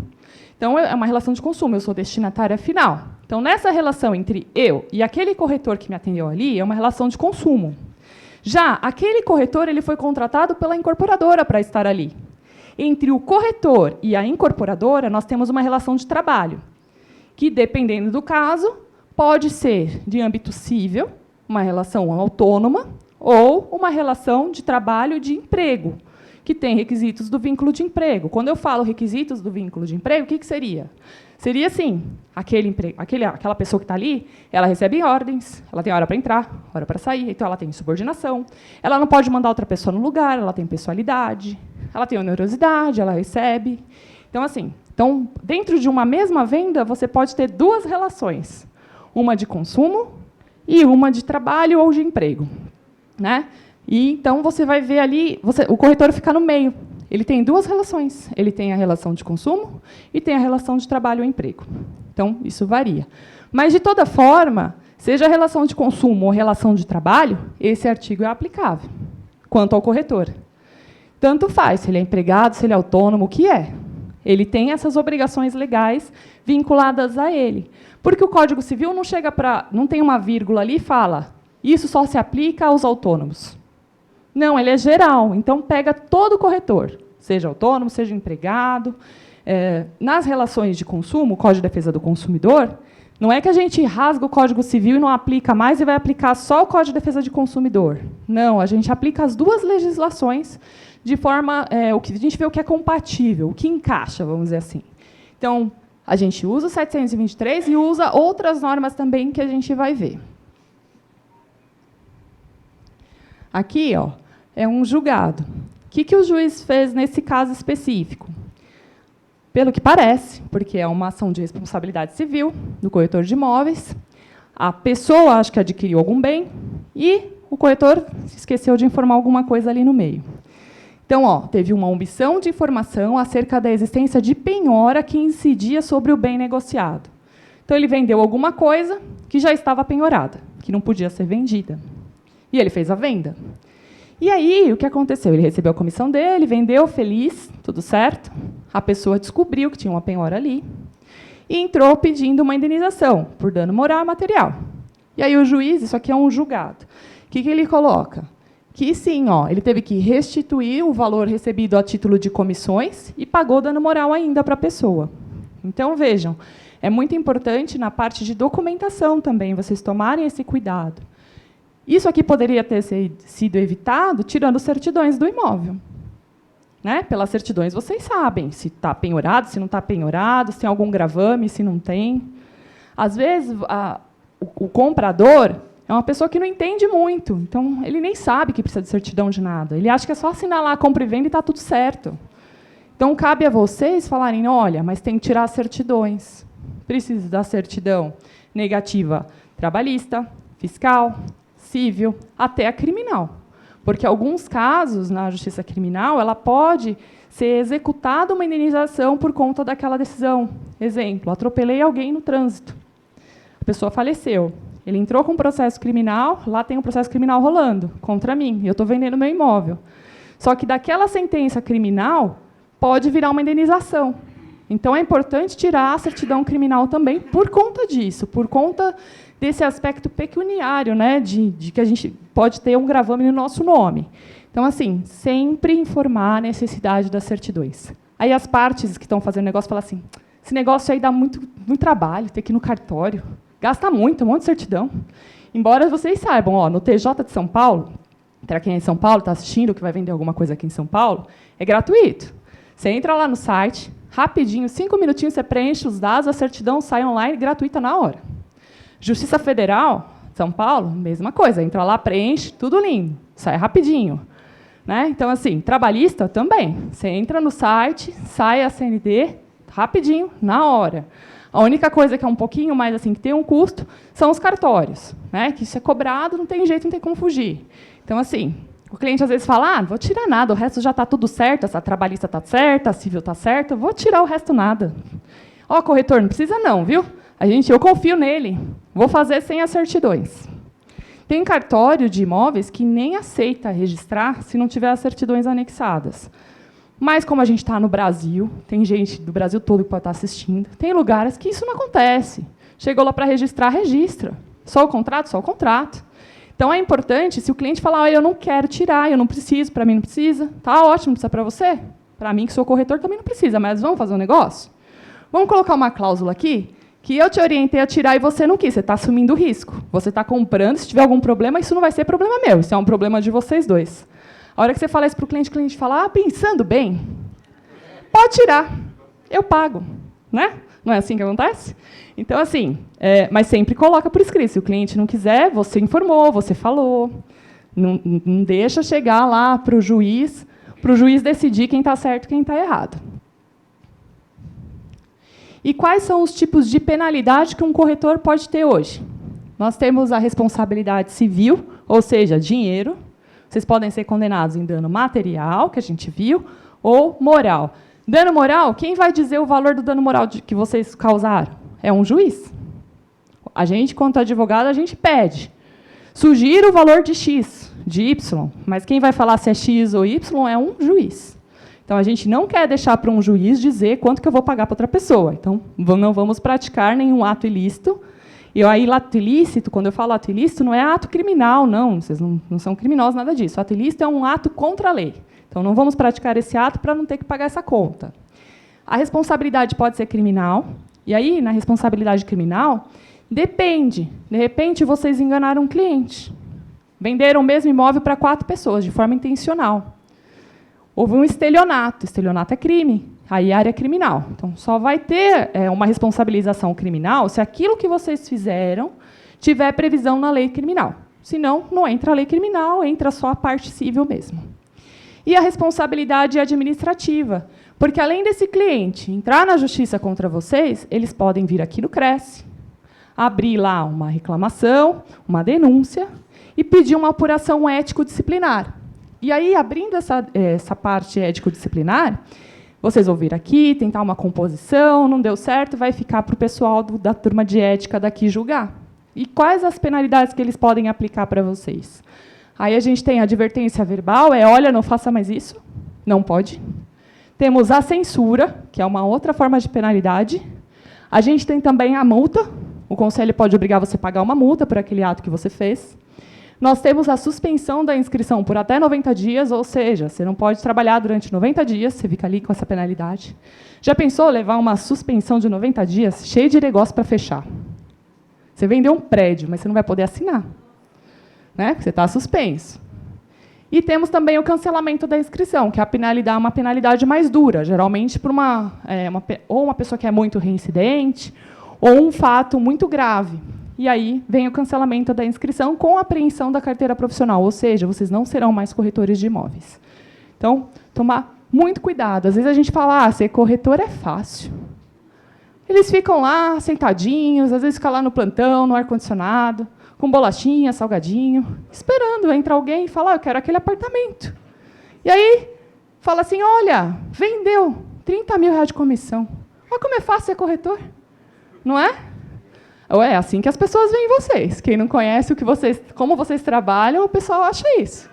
Speaker 1: Então, é uma relação de consumo, eu sou destinatária final. Então, nessa relação entre eu e aquele corretor que me atendeu ali, é uma relação de consumo. Já aquele corretor ele foi contratado pela incorporadora para estar ali. Entre o corretor e a incorporadora, nós temos uma relação de trabalho, que, dependendo do caso, pode ser de âmbito civil, uma relação autônoma, ou uma relação de trabalho de emprego, que tem requisitos do vínculo de emprego. Quando eu falo requisitos do vínculo de emprego, o que seria? Seria assim, aquela pessoa que está ali, ela recebe ordens, ela tem hora para entrar, hora para sair, então ela tem subordinação, ela não pode mandar outra pessoa no lugar, ela tem pessoalidade, ela tem onerosidade, ela recebe. Então, assim, dentro de uma mesma venda, você pode ter duas relações, uma de consumo e uma de trabalho ou de emprego. Né? E, então, você vai ver ali, o corretor fica no meio. Ele tem duas relações. Ele tem a relação de consumo e tem a relação de trabalho ou emprego. Então, isso varia. Mas, de toda forma, seja a relação de consumo ou relação de trabalho, esse artigo é aplicável, quanto ao corretor. Tanto faz, se ele é empregado, se ele é autônomo, o que é. Ele tem essas obrigações legais vinculadas a ele. Porque o Código Civil não tem uma vírgula ali e fala, isso só se aplica aos autônomos. Não, ele é geral, então pega todo corretor, seja autônomo, seja empregado. Nas relações de consumo, o Código de Defesa do Consumidor, Não é que a gente rasga o Código Civil e não aplica mais e vai aplicar só o Código de Defesa do Consumidor. Não, a gente aplica as duas legislações de forma... o que a gente vê o que é compatível, o que encaixa, vamos dizer assim. Então, a gente usa o 723 e usa outras normas também que a gente vai ver. Aqui, ó, é um julgado. O que o juiz fez nesse caso específico? Pelo que parece, porque é uma ação de responsabilidade civil do corretor de imóveis, a pessoa acha que adquiriu algum bem e o corretor esqueceu de informar alguma coisa ali no meio. Então, ó, teve uma omissão de informação acerca da existência de penhora que incidia sobre o bem negociado. Então, ele vendeu alguma coisa que já estava penhorada, que não podia ser vendida. E ele fez a venda. E aí, o que aconteceu? Ele recebeu a comissão dele, vendeu, feliz, tudo certo. A pessoa descobriu que tinha uma penhora ali e entrou pedindo uma indenização por dano moral e material. E aí o juiz, isso aqui é um julgado, o que ele coloca? Que sim, ó, ele teve que restituir o valor recebido a título de comissões e pagou dano moral ainda para a pessoa. Então, vejam, é muito importante na parte de documentação também, vocês tomarem esse cuidado. Isso aqui poderia ter sido evitado tirando certidões do imóvel. Né? Pelas certidões, vocês sabem se está penhorado, se não está penhorado, se tem algum gravame, se não tem. Às vezes, o comprador é uma pessoa que não entende muito, então ele nem sabe que precisa de certidão de nada. Ele acha que é só assinar lá a compra e venda e está tudo certo. Então, cabe a vocês falarem, olha, mas tem que tirar as certidões. Precisa da certidão negativa trabalhista, fiscal, civil, até a criminal. Porque, em alguns casos, na justiça criminal, ela pode ser executada uma indenização por conta daquela decisão. Exemplo, atropelei alguém no trânsito. A pessoa faleceu. Ele entrou com um processo criminal, lá tem um processo criminal rolando contra mim, e eu estou vendendo meu imóvel. Só que daquela sentença criminal pode virar uma indenização. Então, é importante tirar a certidão criminal também por conta disso, por conta desse aspecto pecuniário, né, de que a gente pode ter um gravame no nosso nome. Então, assim, sempre informar a necessidade das certidões. Aí as partes que estão fazendo negócio falam assim, esse negócio aí dá muito trabalho, tem que ir no cartório, gasta muito, um monte de certidão. Embora vocês saibam, ó, no TJ de São Paulo, para quem é em São Paulo, está assistindo, que vai vender alguma coisa aqui em São Paulo, é gratuito. Você entra lá no site, rapidinho, 5 minutinhos, você preenche os dados, a certidão sai online, gratuita na hora. Justiça Federal, São Paulo, mesma coisa. Entra lá, preenche, tudo lindo, sai rapidinho. Né? Então, assim, trabalhista também. Você entra no site, sai a CND, rapidinho, na hora. A única coisa que é um pouquinho mais assim, que tem um custo, são os cartórios. Né? Que isso é cobrado, não tem jeito, não tem como fugir. Então, assim, o cliente às vezes fala, não vou tirar nada, o resto já está tudo certo, essa trabalhista está certa, a civil está certa, vou tirar o resto nada. Ó, corretor, não precisa não, viu? Eu confio nele, vou fazer sem as certidões. Tem cartório de imóveis que nem aceita registrar se não tiver as certidões anexadas. Mas, como a gente está no Brasil, tem gente do Brasil todo que pode estar assistindo, tem lugares que isso não acontece. Chegou lá para registrar, registra. Só o contrato, só o contrato. Então, é importante, se o cliente falar, eu não quero tirar, eu não preciso, para mim não precisa, tá ótimo, precisa para você? Para mim, que sou corretor, também não precisa, mas vamos fazer um negócio? Vamos colocar uma cláusula aqui, que eu te orientei a tirar e você não quis, você está assumindo o risco. Você está comprando, se tiver algum problema, isso não vai ser problema meu, isso é um problema de vocês dois. A hora que você fala isso para o cliente fala, pensando bem, pode tirar, eu pago. Né? Não é assim que acontece? Então, assim, mas sempre coloca por escrito. Se o cliente não quiser, você informou, você falou. Não deixa chegar lá para o juiz decidir quem está certo e quem está errado. E quais são os tipos de penalidade que um corretor pode ter hoje? Nós temos a responsabilidade civil, ou seja, dinheiro. Vocês podem ser condenados em dano material, que a gente viu, ou moral. Dano moral, quem vai dizer o valor do dano moral que vocês causaram? É um juiz. A gente, quanto advogado, a gente pede. Sugira o valor de X, de Y, mas quem vai falar se é X ou Y é um juiz. Então, a gente não quer deixar para um juiz dizer quanto que eu vou pagar para outra pessoa. Então, não vamos praticar nenhum ato ilícito. E aí, ato ilícito, quando eu falo ato ilícito, não é ato criminal, não. Vocês não são criminosos, nada disso. Ato ilícito é um ato contra a lei. Então, não vamos praticar esse ato para não ter que pagar essa conta. A responsabilidade pode ser criminal, E aí, na responsabilidade criminal, depende. De repente, vocês enganaram um cliente. Venderam o mesmo imóvel para 4 pessoas, de forma intencional. Houve um estelionato. Estelionato é crime. Aí, área criminal. Então, só vai ter uma responsabilização criminal se aquilo que vocês fizeram tiver previsão na lei criminal. Senão, não entra a lei criminal, entra só a parte civil mesmo. E a responsabilidade administrativa. Porque, além desse cliente entrar na justiça contra vocês, eles podem vir aqui no Cresce, abrir lá uma reclamação, uma denúncia, e pedir uma apuração ético-disciplinar. E aí, abrindo essa parte ético-disciplinar, vocês vão vir aqui, tentar uma composição, não deu certo, vai ficar para o pessoal da turma de ética daqui julgar. E quais as penalidades que eles podem aplicar para vocês? Aí a gente tem a advertência verbal, olha, não faça mais isso, não pode. Temos a censura, que é uma outra forma de penalidade. A gente tem também a multa, o conselho pode obrigar você a pagar uma multa por aquele ato que você fez. Nós temos a suspensão da inscrição por até 90 dias, ou seja, você não pode trabalhar durante 90 dias, você fica ali com essa penalidade. Já pensou levar uma suspensão de 90 dias cheio de negócio para fechar? Você vendeu um prédio, mas você não vai poder assinar, né? Você está suspenso. E temos também o cancelamento da inscrição, que é uma penalidade mais dura, geralmente por ou uma pessoa que é muito reincidente, ou um fato muito grave. E aí vem o cancelamento da inscrição com a apreensão da carteira profissional, ou seja, vocês não serão mais corretores de imóveis. Então, tomar muito cuidado. Às vezes a gente fala, ser corretor é fácil. Eles ficam lá, sentadinhos, às vezes ficam lá no plantão, no ar-condicionado, com bolachinha, salgadinho, esperando entrar alguém e falar, eu quero aquele apartamento. E aí, fala assim, olha, vendeu, 30 mil reais de comissão. Olha como é fácil ser corretor. Não é? Ou é assim que as pessoas veem vocês. Quem não conhece como vocês trabalham, o pessoal acha isso.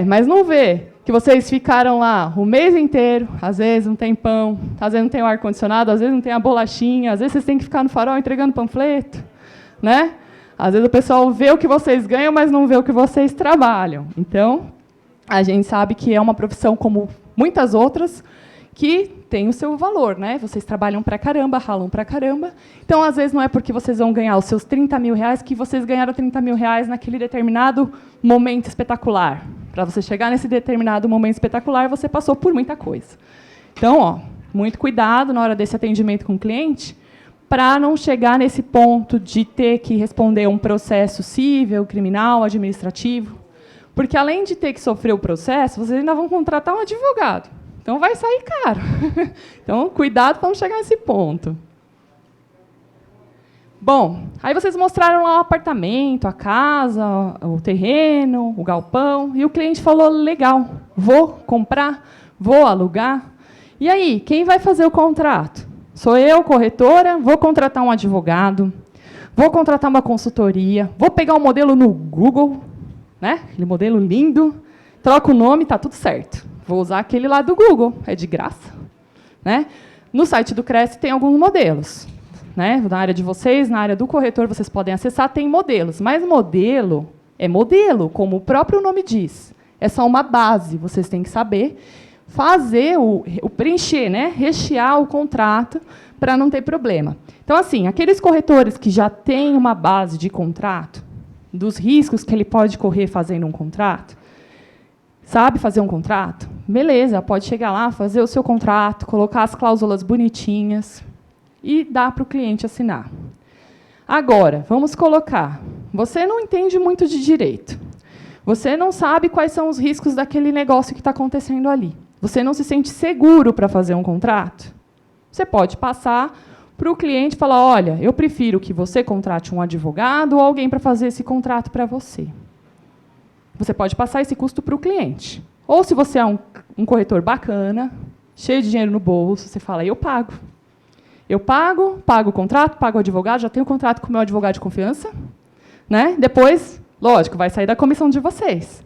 Speaker 1: Mas não vê que vocês ficaram lá o mês inteiro, às vezes não tem pão, às vezes não tem o ar-condicionado, às vezes não tem a bolachinha, às vezes vocês têm que ficar no farol entregando panfleto, né? Às vezes o pessoal vê o que vocês ganham, mas não vê o que vocês trabalham. Então, a gente sabe que é uma profissão como muitas outras, que tem o seu valor, né? Vocês trabalham pra caramba, ralam pra caramba. Então, às vezes, não é porque vocês vão ganhar os seus 30 mil reais que vocês ganharam 30 mil reais naquele determinado momento espetacular. Para você chegar nesse determinado momento espetacular, você passou por muita coisa. Então, muito cuidado na hora desse atendimento com o cliente, para não chegar nesse ponto de ter que responder um processo civil, criminal, administrativo. Porque, além de ter que sofrer o processo, vocês ainda vão contratar um advogado. Então, vai sair caro. Então, cuidado para não chegar nesse ponto. Bom, aí vocês mostraram lá o apartamento, a casa, o terreno, o galpão, e o cliente falou, legal, vou comprar, vou alugar. E aí, quem vai fazer o contrato? Sou eu, corretora, vou contratar um advogado, vou contratar uma consultoria, vou pegar um modelo no Google, né? Aquele modelo lindo, troco o nome, está tudo certo. Vou usar aquele lá do Google, é de graça. Né? No site do Cresce tem alguns modelos. Né? Na área de vocês, na área do corretor, vocês podem acessar, tem modelos. Mas modelo é modelo, como o próprio nome diz. É só uma base, vocês têm que saber fazer o preencher, né? Rechear o contrato para não ter problema. Então, assim, aqueles corretores que já têm uma base de contrato, dos riscos que ele pode correr fazendo um contrato, sabe fazer um contrato? Beleza, pode chegar lá, fazer o seu contrato, colocar as cláusulas bonitinhas e dar para o cliente assinar. Agora, vamos colocar, você não entende muito de direito, você não sabe quais são os riscos daquele negócio que está acontecendo ali, você não se sente seguro para fazer um contrato, você pode passar para o cliente e falar, olha, eu prefiro que você contrate um advogado ou alguém para fazer esse contrato para você. Você pode passar esse custo para o cliente. Ou, se você é um corretor bacana, cheio de dinheiro no bolso, você fala, eu pago. Eu pago o contrato, pago o advogado, já tenho o contrato com o meu advogado de confiança. Né? Depois, lógico, vai sair da comissão de vocês.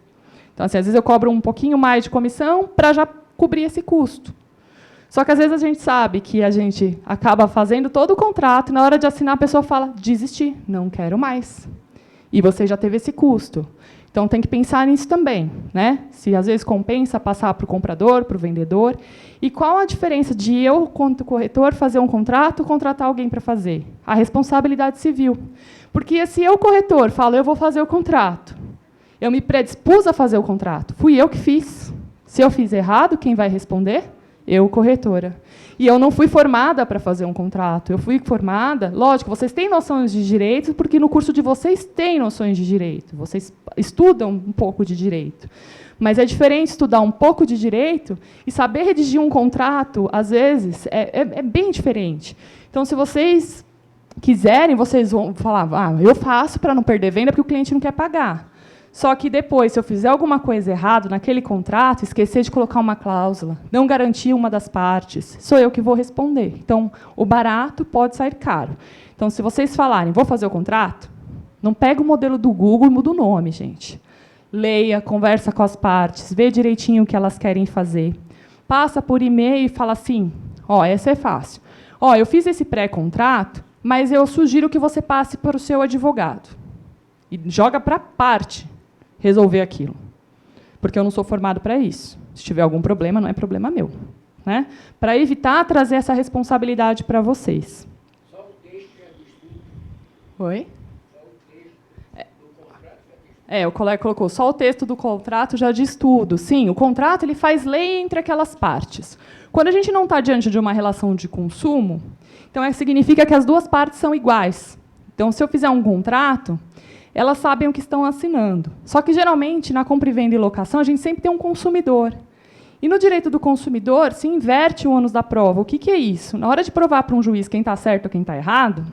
Speaker 1: Então, assim, às vezes eu cobro um pouquinho mais de comissão para já cobrir esse custo. Só que, às vezes, a gente sabe que a gente acaba fazendo todo o contrato, e, na hora de assinar, a pessoa fala, desisti, não quero mais. E você já teve esse custo. Então, tem que pensar nisso também, né? Se, às vezes, compensa passar para o comprador, para o vendedor. E qual a diferença de eu, quanto corretor, fazer um contrato ou contratar alguém para fazer? A responsabilidade civil. Porque se eu, corretor, falo, eu vou fazer o contrato, eu me predispus a fazer o contrato, fui eu que fiz. Se eu fiz errado, quem vai responder? Eu, corretora. E eu não fui formada para fazer um contrato. Eu fui formada, lógico, vocês têm noções de direito, porque no curso de vocês tem noções de direito. Vocês estudam um pouco de direito. Mas é diferente estudar um pouco de direito e saber redigir um contrato, às vezes, é bem diferente. Então, se vocês quiserem, vocês vão falar, eu faço para não perder venda, porque o cliente não quer pagar. Só que depois, se eu fizer alguma coisa errada naquele contrato, esquecer de colocar uma cláusula, não garantir uma das partes, sou eu que vou responder. Então, o barato pode sair caro. Então, se vocês falarem, vou fazer o contrato, não pega o modelo do Google e muda o nome, gente. Leia, conversa com as partes, vê direitinho o que elas querem fazer. Passa por e-mail e fala assim, essa é fácil. Eu fiz esse pré-contrato, mas eu sugiro que você passe para o seu advogado. E joga para a parte resolver aquilo. Porque eu não sou formado para isso. Se tiver algum problema, não é problema meu. Né? Para evitar trazer essa responsabilidade para vocês.
Speaker 2: Só o texto já diz tudo.
Speaker 1: Oi?
Speaker 2: Só o texto do contrato já diz tudo.
Speaker 1: O colega colocou, só o texto do contrato já diz tudo. Sim, o contrato ele faz lei entre aquelas partes. Quando a gente não está diante de uma relação de consumo, então significa que as duas partes são iguais. Então, se eu fizer um contrato, elas sabem o que estão assinando. Só que, geralmente, na compra e venda e locação, a gente sempre tem um consumidor. E, no direito do consumidor, se inverte o ônus da prova. O que é isso? Na hora de provar para um juiz quem está certo ou quem está errado,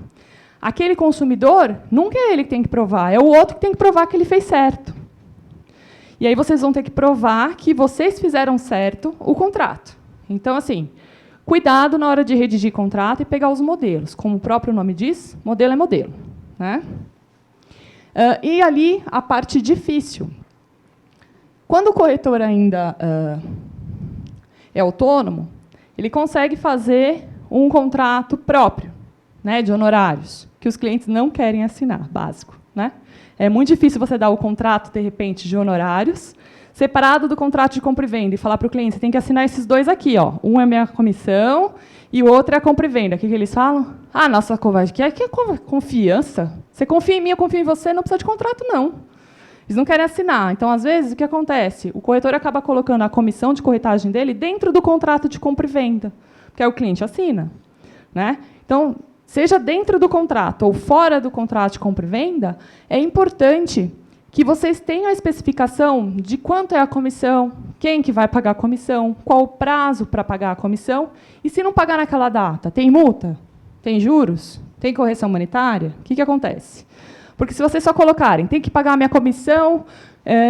Speaker 1: aquele consumidor, nunca é ele que tem que provar, é o outro que tem que provar que ele fez certo. E aí vocês vão ter que provar que vocês fizeram certo o contrato. Então, assim, cuidado na hora de redigir contrato e pegar os modelos. Como o próprio nome diz, modelo é modelo. Né? E ali, a parte difícil. Quando o corretor ainda é autônomo, ele consegue fazer um contrato próprio, né, de honorários, que os clientes não querem assinar, básico. Né? É muito difícil você dar o contrato, de repente, de honorários, separado do contrato de compra e venda, e falar para o cliente, você tem que assinar esses dois aqui. Um é a minha comissão e o outro é a compra e venda. O que eles falam? Nossa, que é confiança. Você confia em mim, eu confio em você, não precisa de contrato, não. Eles não querem assinar. Então, às vezes, o que acontece? O corretor acaba colocando a comissão de corretagem dele dentro do contrato de compra e venda, porque aí o cliente assina. Né? Então, seja dentro do contrato ou fora do contrato de compra e venda, é importante que vocês tenham a especificação de quanto é a comissão, quem que vai pagar a comissão, qual o prazo para pagar a comissão, e se não pagar naquela data, tem multa? Tem juros? Tem correção monetária? O que acontece? Porque se vocês só colocarem, tem que pagar a minha comissão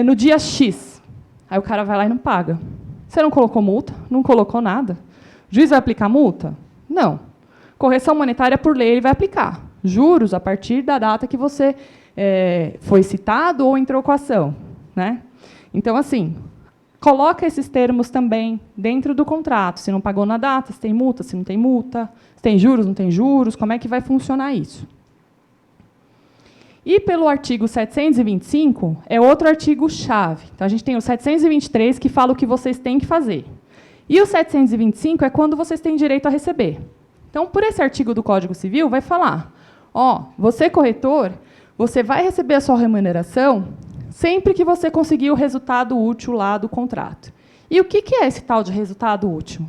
Speaker 1: no dia X, aí o cara vai lá e não paga. Você não colocou multa? Não colocou nada? O juiz vai aplicar multa? Não. Correção monetária, por lei, ele vai aplicar. Juros, a partir da data que você foi citado ou entrou com a ação. Né? Então, assim, coloca esses termos também dentro do contrato. Se não pagou na data, se tem multa, se não tem multa, se tem juros, não tem juros, como é que vai funcionar isso? E pelo artigo 725, é outro artigo-chave. Então, a gente tem o 723, que fala o que vocês têm que fazer. E o 725 é quando vocês têm direito a receber. Então, por esse artigo do Código Civil, vai falar, você, corretor, você vai receber a sua remuneração sempre que você conseguir o resultado útil lá do contrato. E o que é esse tal de resultado útil?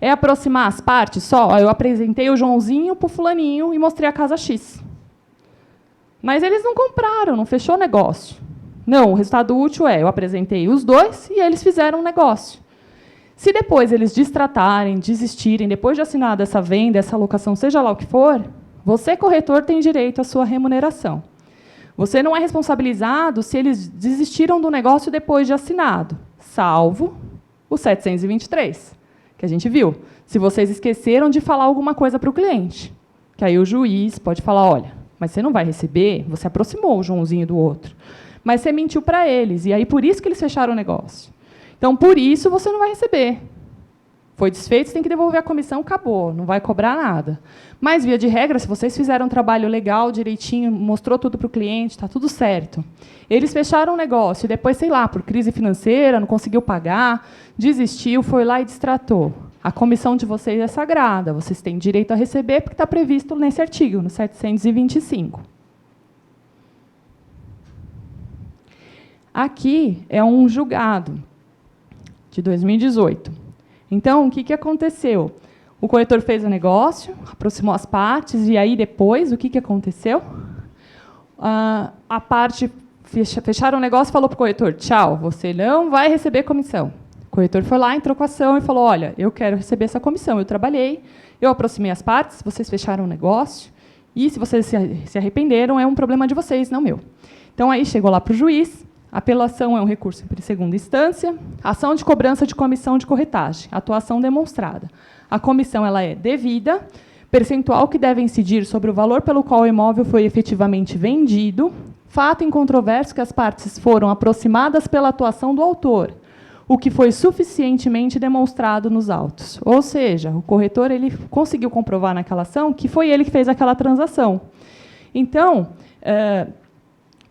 Speaker 1: É aproximar as partes só? Eu apresentei o Joãozinho para o fulaninho e mostrei a casa X. Mas eles não compraram, não fechou o negócio. Não, o resultado útil eu apresentei os dois e eles fizeram um negócio. Se depois eles destratarem, desistirem, depois de assinada essa venda, essa locação, seja lá o que for, você, corretor, tem direito à sua remuneração. Você não é responsabilizado se eles desistiram do negócio depois de assinado, salvo o 723, que a gente viu. Se vocês esqueceram de falar alguma coisa para o cliente, que aí o juiz pode falar, olha, mas você não vai receber, você aproximou o Joãozinho do outro, mas você mentiu para eles, e aí por isso que eles fecharam o negócio. Então, por isso, você não vai receber. Foi desfeito, você tem que devolver a comissão, acabou, não vai cobrar nada. Mas, via de regra, se vocês fizeram um trabalho legal, direitinho, mostrou tudo para o cliente, está tudo certo. Eles fecharam o negócio, e depois, sei lá, por crise financeira, não conseguiu pagar, desistiu, foi lá e distratou. A comissão de vocês é sagrada, vocês têm direito a receber, porque está previsto nesse artigo, no 725. Aqui é um julgado de 2018. Então, o que aconteceu? O corretor fez o negócio, aproximou as partes, e aí, depois, o que aconteceu? A parte fecharam o negócio e falou para o corretor, tchau, você não vai receber comissão. O corretor foi lá, entrou com a ação e falou, olha, eu quero receber essa comissão, eu trabalhei, eu aproximei as partes, vocês fecharam o negócio, e se vocês se arrependeram, é um problema de vocês, não meu. Então, aí chegou lá para o juiz. A apelação é um recurso em segunda instância. Ação de cobrança de comissão de corretagem. Atuação demonstrada. A comissão ela é devida, percentual que deve incidir sobre o valor pelo qual o imóvel foi efetivamente vendido, fato incontroverso que as partes foram aproximadas pela atuação do autor, o que foi suficientemente demonstrado nos autos. Ou seja, o corretor ele conseguiu comprovar naquela ação que foi ele que fez aquela transação. Então,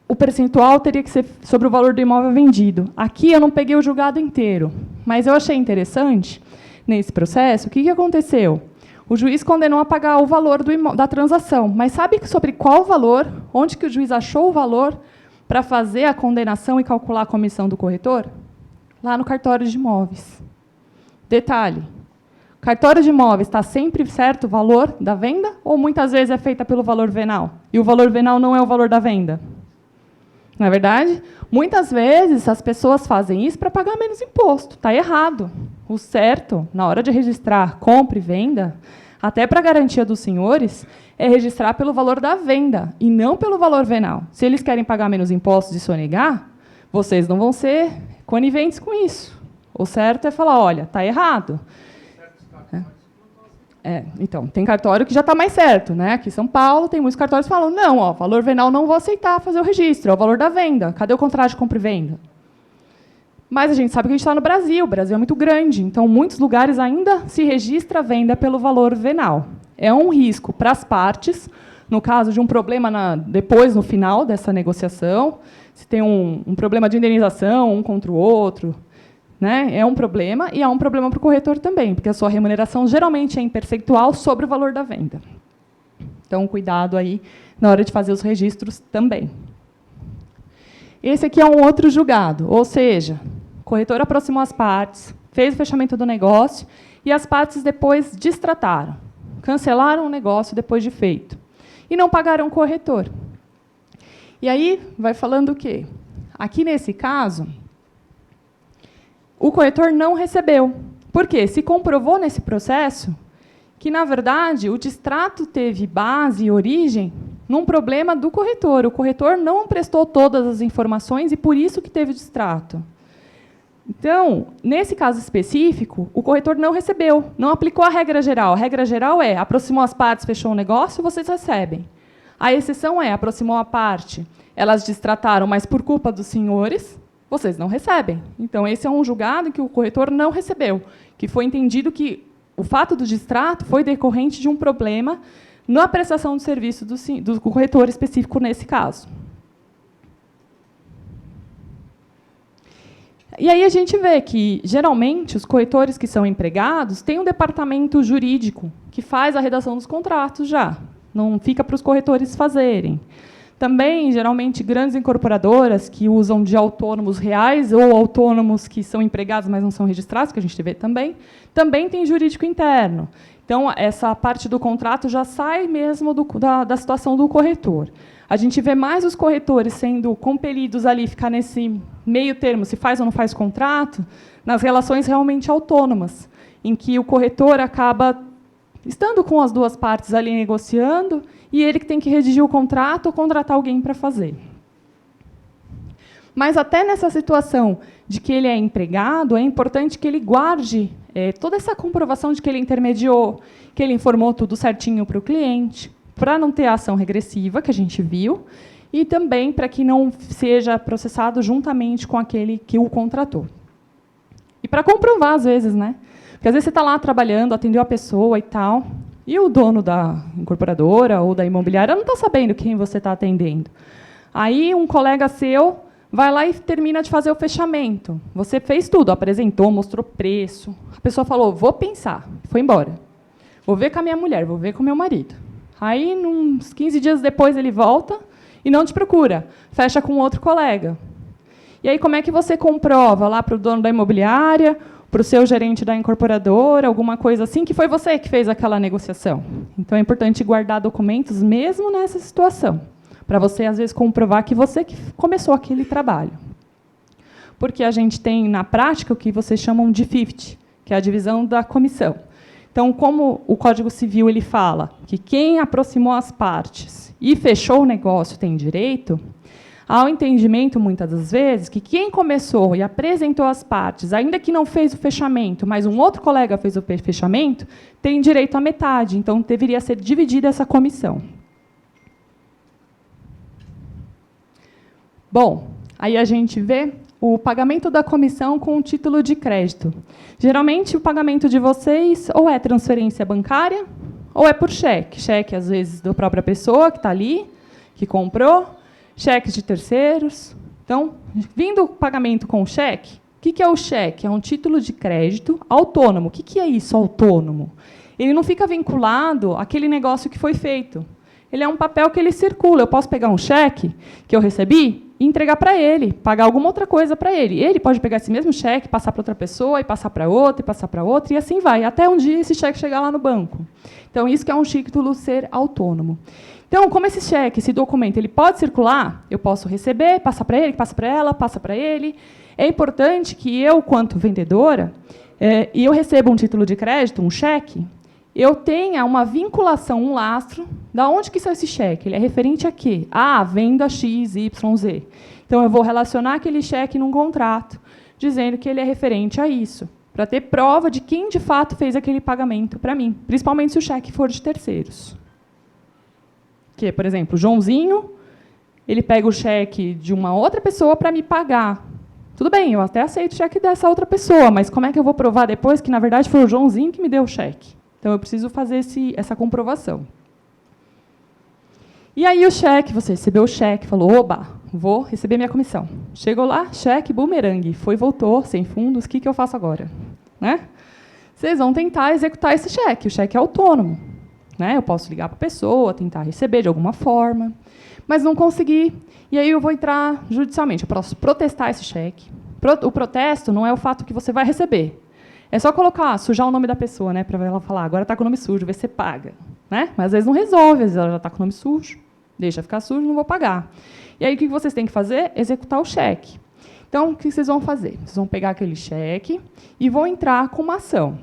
Speaker 1: o percentual teria que ser sobre o valor do imóvel vendido. Aqui eu não peguei o julgado inteiro, mas eu achei interessante, nesse processo, o que aconteceu? O juiz condenou a pagar o valor da transação, mas sabe sobre qual valor, onde que o juiz achou o valor para fazer a condenação e calcular a comissão do corretor? Lá no cartório de imóveis. Detalhe, cartório de imóveis está sempre certo o valor da venda ou muitas vezes é feita pelo valor venal? E o valor venal não é o valor da venda? Não é verdade? Muitas vezes as pessoas fazem isso para pagar menos imposto. Está errado. O certo, na hora de registrar compra e venda, até para garantia dos senhores, é registrar pelo valor da venda e não pelo valor venal. Se eles querem pagar menos impostos e sonegar, vocês não vão ser coniventes com isso. O certo é falar, olha, está errado. Então, tem cartório que já está mais certo, né? Aqui em São Paulo, tem muitos cartórios que falam, não, ó, valor venal não vou aceitar fazer o registro, é o valor da venda. Cadê o contrato de compra e venda? Mas a gente sabe que a gente está no Brasil, o Brasil é muito grande, então, muitos lugares ainda se registra a venda pelo valor venal. É um risco para as partes, no caso de um problema depois, no final dessa negociação, se tem um problema de indenização, um contra o outro, né? É um problema, e é um problema para o corretor também, porque a sua remuneração geralmente é em percentual sobre o valor da venda. Então, cuidado aí na hora de fazer os registros também. Esse aqui é um outro julgado, ou seja, o corretor aproximou as partes, fez o fechamento do negócio, e as partes depois distrataram, cancelaram o negócio depois de feito, e não pagaram o corretor. E aí, vai falando o quê? Aqui, nesse caso, o corretor não recebeu. Por quê? Se comprovou nesse processo que, na verdade, o distrato teve base e origem num problema do corretor. O corretor não prestou todas as informações e, por isso, que teve distrato. Então, nesse caso específico, o corretor não recebeu, não aplicou a regra geral. A regra geral é, aproximou as partes, fechou o negócio, vocês recebem. A exceção é, aproximou a parte, elas distrataram, mas por culpa dos senhores, vocês não recebem. Então, esse é um julgado em que o corretor não recebeu, que foi entendido que o fato do distrato foi decorrente de um problema na prestação de serviço do corretor específico nesse caso. E aí a gente vê que, geralmente, os corretores que são empregados têm um departamento jurídico que faz a redação dos contratos já. Não fica para os corretores fazerem. Também, geralmente, grandes incorporadoras que usam de autônomos reais ou autônomos que são empregados, mas não são registrados, que a gente vê também tem jurídico interno. Então, essa parte do contrato já sai mesmo da situação do corretor. A gente vê mais os corretores sendo compelidos ali ficar nesse meio termo, se faz ou não faz contrato, nas relações realmente autônomas, em que o corretor acaba estando com as duas partes ali negociando, e ele que tem que redigir o contrato ou contratar alguém para fazer. Mas, até nessa situação de que ele é empregado, é importante que ele guarde toda essa comprovação de que ele intermediou, que ele informou tudo certinho para o cliente, para não ter a ação regressiva, que a gente viu, e também para que não seja processado juntamente com aquele que o contratou. E para comprovar, às vezes, né? Porque às vezes você está lá trabalhando, atendeu a pessoa e tal, e o dono da incorporadora ou da imobiliária não está sabendo quem você está atendendo. Aí um colega seu vai lá e termina de fazer o fechamento. Você fez tudo, apresentou, mostrou preço. A pessoa falou, vou pensar, foi embora. Vou ver com a minha mulher, vou ver com o meu marido. Aí, uns 15 dias depois, ele volta e não te procura. Fecha com outro colega. E aí, como é que você comprova lá para o dono da imobiliária, para o seu gerente da incorporadora, alguma coisa assim, que foi você que fez aquela negociação? Então, é importante guardar documentos mesmo nessa situação, para você, às vezes, comprovar que você que começou aquele trabalho. Porque a gente tem, na prática, o que vocês chamam de 50, que é a divisão da comissão. Então, como o Código Civil ele fala que quem aproximou as partes e fechou o negócio tem direito, há o entendimento, muitas das vezes, que quem começou e apresentou as partes, ainda que não fez o fechamento, mas um outro colega fez o fechamento, tem direito à metade. Então, deveria ser dividida essa comissão. Bom, aí a gente vê o pagamento da comissão com o título de crédito. Geralmente, o pagamento de vocês ou é transferência bancária ou é por cheque. Cheque, às vezes, da própria pessoa que está ali, que comprou, cheques de terceiros. Então, vindo o pagamento com cheque, o que é o cheque? É um título de crédito autônomo. O que é isso, autônomo? Ele não fica vinculado àquele negócio que foi feito. Ele é um papel que ele circula. Eu posso pegar um cheque que eu recebi e entregar para ele, pagar alguma outra coisa para ele. Ele pode pegar esse mesmo cheque, passar para outra pessoa, e passar para outra, e passar para outra, e assim vai, até um dia esse cheque chegar lá no banco. Então, isso que é um título ser autônomo. Então, como esse cheque, esse documento, ele pode circular, eu posso receber, passar para ele, passa para ela, passa para ele. É importante que eu, quanto vendedora, e eu recebo um título de crédito, um cheque, eu tenha uma vinculação, um lastro, da onde que saiu esse cheque? Ele é referente a quê? Ah, venda X, Y, Z. Então, eu vou relacionar aquele cheque num contrato, dizendo que ele é referente a isso, para ter prova de quem, de fato, fez aquele pagamento para mim, principalmente se o cheque for de terceiros. Que, por exemplo, o Joãozinho, ele pega o cheque de uma outra pessoa para me pagar. Tudo bem, eu até aceito o cheque dessa outra pessoa, mas como é que eu vou provar depois que, na verdade, foi o Joãozinho que me deu o cheque? Então, eu preciso fazer essa comprovação. E aí, o cheque, você recebeu o cheque, falou, oba, vou receber minha comissão. Chegou lá, cheque, bumerangue, foi, voltou, sem fundos, o que eu faço agora? Né? Vocês vão tentar executar esse cheque, o cheque é autônomo. Né? Eu posso ligar para a pessoa, tentar receber de alguma forma, mas não consegui. E aí eu vou entrar judicialmente, eu posso protestar esse cheque. O protesto não é o fato que você vai receber. É só colocar, sujar o nome da pessoa, né, para ela falar, agora está com o nome sujo, vê se você paga. Né? Mas às vezes não resolve, às vezes ela já está com o nome sujo, deixa ficar sujo, não vou pagar. E aí o que vocês têm que fazer? Executar o cheque. Então, o que vocês vão fazer? Vocês vão pegar aquele cheque e vão entrar com uma ação.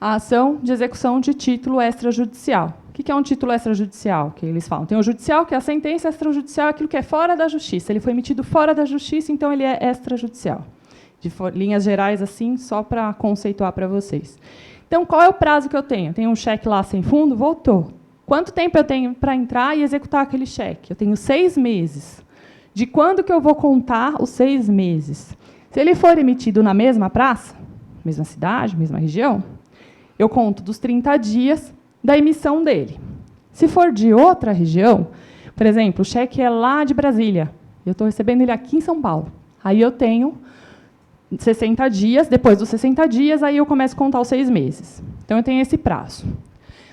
Speaker 1: A ação de execução de título extrajudicial. O que é um título extrajudicial? Que eles falam. Tem o judicial, que é a sentença extrajudicial, aquilo que é fora da justiça. Ele foi emitido fora da justiça, então ele é extrajudicial. De linhas gerais, assim, só para conceituar para vocês. Então, qual é o prazo que eu tenho? Eu tenho um cheque lá sem fundo? Voltou. Quanto tempo eu tenho para entrar e executar aquele cheque? Eu tenho 6 meses. De quando que eu vou contar os 6 meses? Se ele for emitido na mesma praça, mesma cidade, mesma região, eu conto dos 30 dias da emissão dele. Se for de outra região, por exemplo, o cheque é lá de Brasília, eu estou recebendo ele aqui em São Paulo. Aí eu tenho 60 dias, depois dos 60 dias, aí eu começo a contar os 6 meses. Então, eu tenho esse prazo.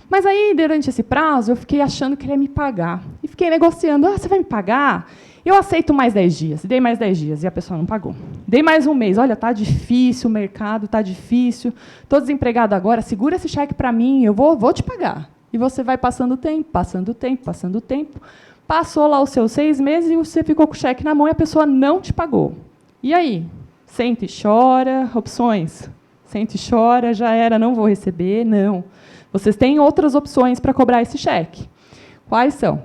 Speaker 1: Mas aí, durante esse prazo, eu fiquei achando que ele ia me pagar. E fiquei negociando, você vai me pagar? Eu aceito mais 10 dias. Dei mais 10 dias e a pessoa não pagou. Dei mais um mês. Olha, está difícil o mercado, está difícil. Estou desempregado agora, segura esse cheque para mim, eu vou te pagar. E você vai passando o tempo, passando o tempo, passando o tempo. Passou lá os seus 6 meses e você ficou com o cheque na mão e a pessoa não te pagou. E aí? Senta e chora, opções. Senta e chora, já era, não vou receber, não. Vocês têm outras opções para cobrar esse cheque. Quais são?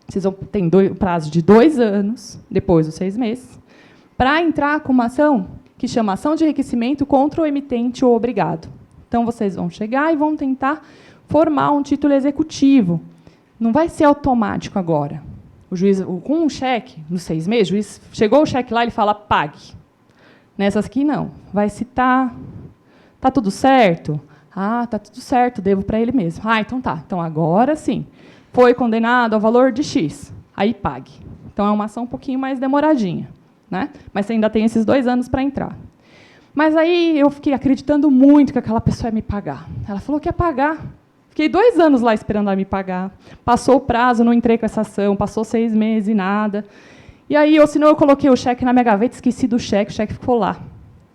Speaker 1: Vocês têm prazo de 2 anos, depois dos 6 meses, para entrar com uma ação que chama ação de enriquecimento contra o emitente ou obrigado. Então, vocês vão chegar e vão tentar formar um título executivo. Não vai ser automático agora. O juiz, com um cheque, nos 6 meses, o juiz chegou o cheque lá, ele fala, pague. Nessas aqui, não. Vai citar. Tá tudo certo? Ah, tá tudo certo, devo para ele mesmo. Ah, então tá. Então, agora sim. Foi condenado ao valor de X. Aí, pague. Então, é uma ação um pouquinho mais demoradinha, né? Mas você ainda tem esses 2 anos para entrar. Mas aí, eu fiquei acreditando muito que aquela pessoa ia me pagar. Ela falou que ia pagar. Fiquei 2 anos lá esperando ela me pagar. Passou o prazo, não entrei com essa ação. Passou 6 meses e nada. E aí, ou senão eu coloquei o cheque na minha gaveta, esqueci do cheque, o cheque ficou lá.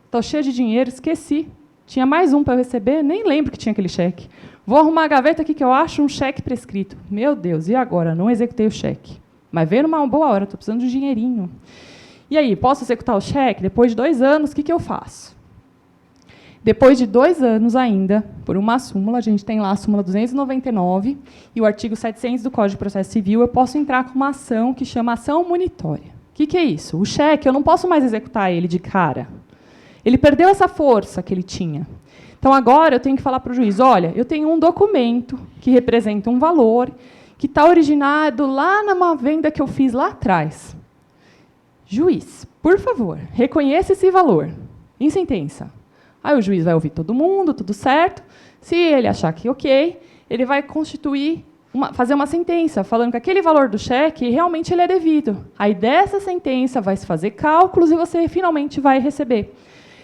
Speaker 1: Estou cheia de dinheiro, esqueci. Tinha mais um para eu receber, nem lembro que tinha aquele cheque. Vou arrumar a gaveta aqui que eu acho um cheque prescrito. Meu Deus, e agora? Não executei o cheque. Mas veio numa boa hora, estou precisando de um dinheirinho. E aí, posso executar o cheque? Depois de 2 anos, o que eu faço? Depois de 2 anos ainda, por uma súmula, a gente tem lá a súmula 299 e o artigo 700 do Código de Processo Civil, eu posso entrar com uma ação que chama ação munitória. O que é isso? O cheque, eu não posso mais executar ele de cara. Ele perdeu essa força que ele tinha. Então, agora, eu tenho que falar para o juiz, olha, eu tenho um documento que representa um valor que está originado lá numa venda que eu fiz lá atrás. Juiz, por favor, reconheça esse valor em sentença. Aí o juiz vai ouvir todo mundo, tudo certo. Se ele achar que ok, ele vai fazer uma sentença, falando que aquele valor do cheque realmente ele é devido. Aí dessa sentença vai se fazer cálculos e você finalmente vai receber.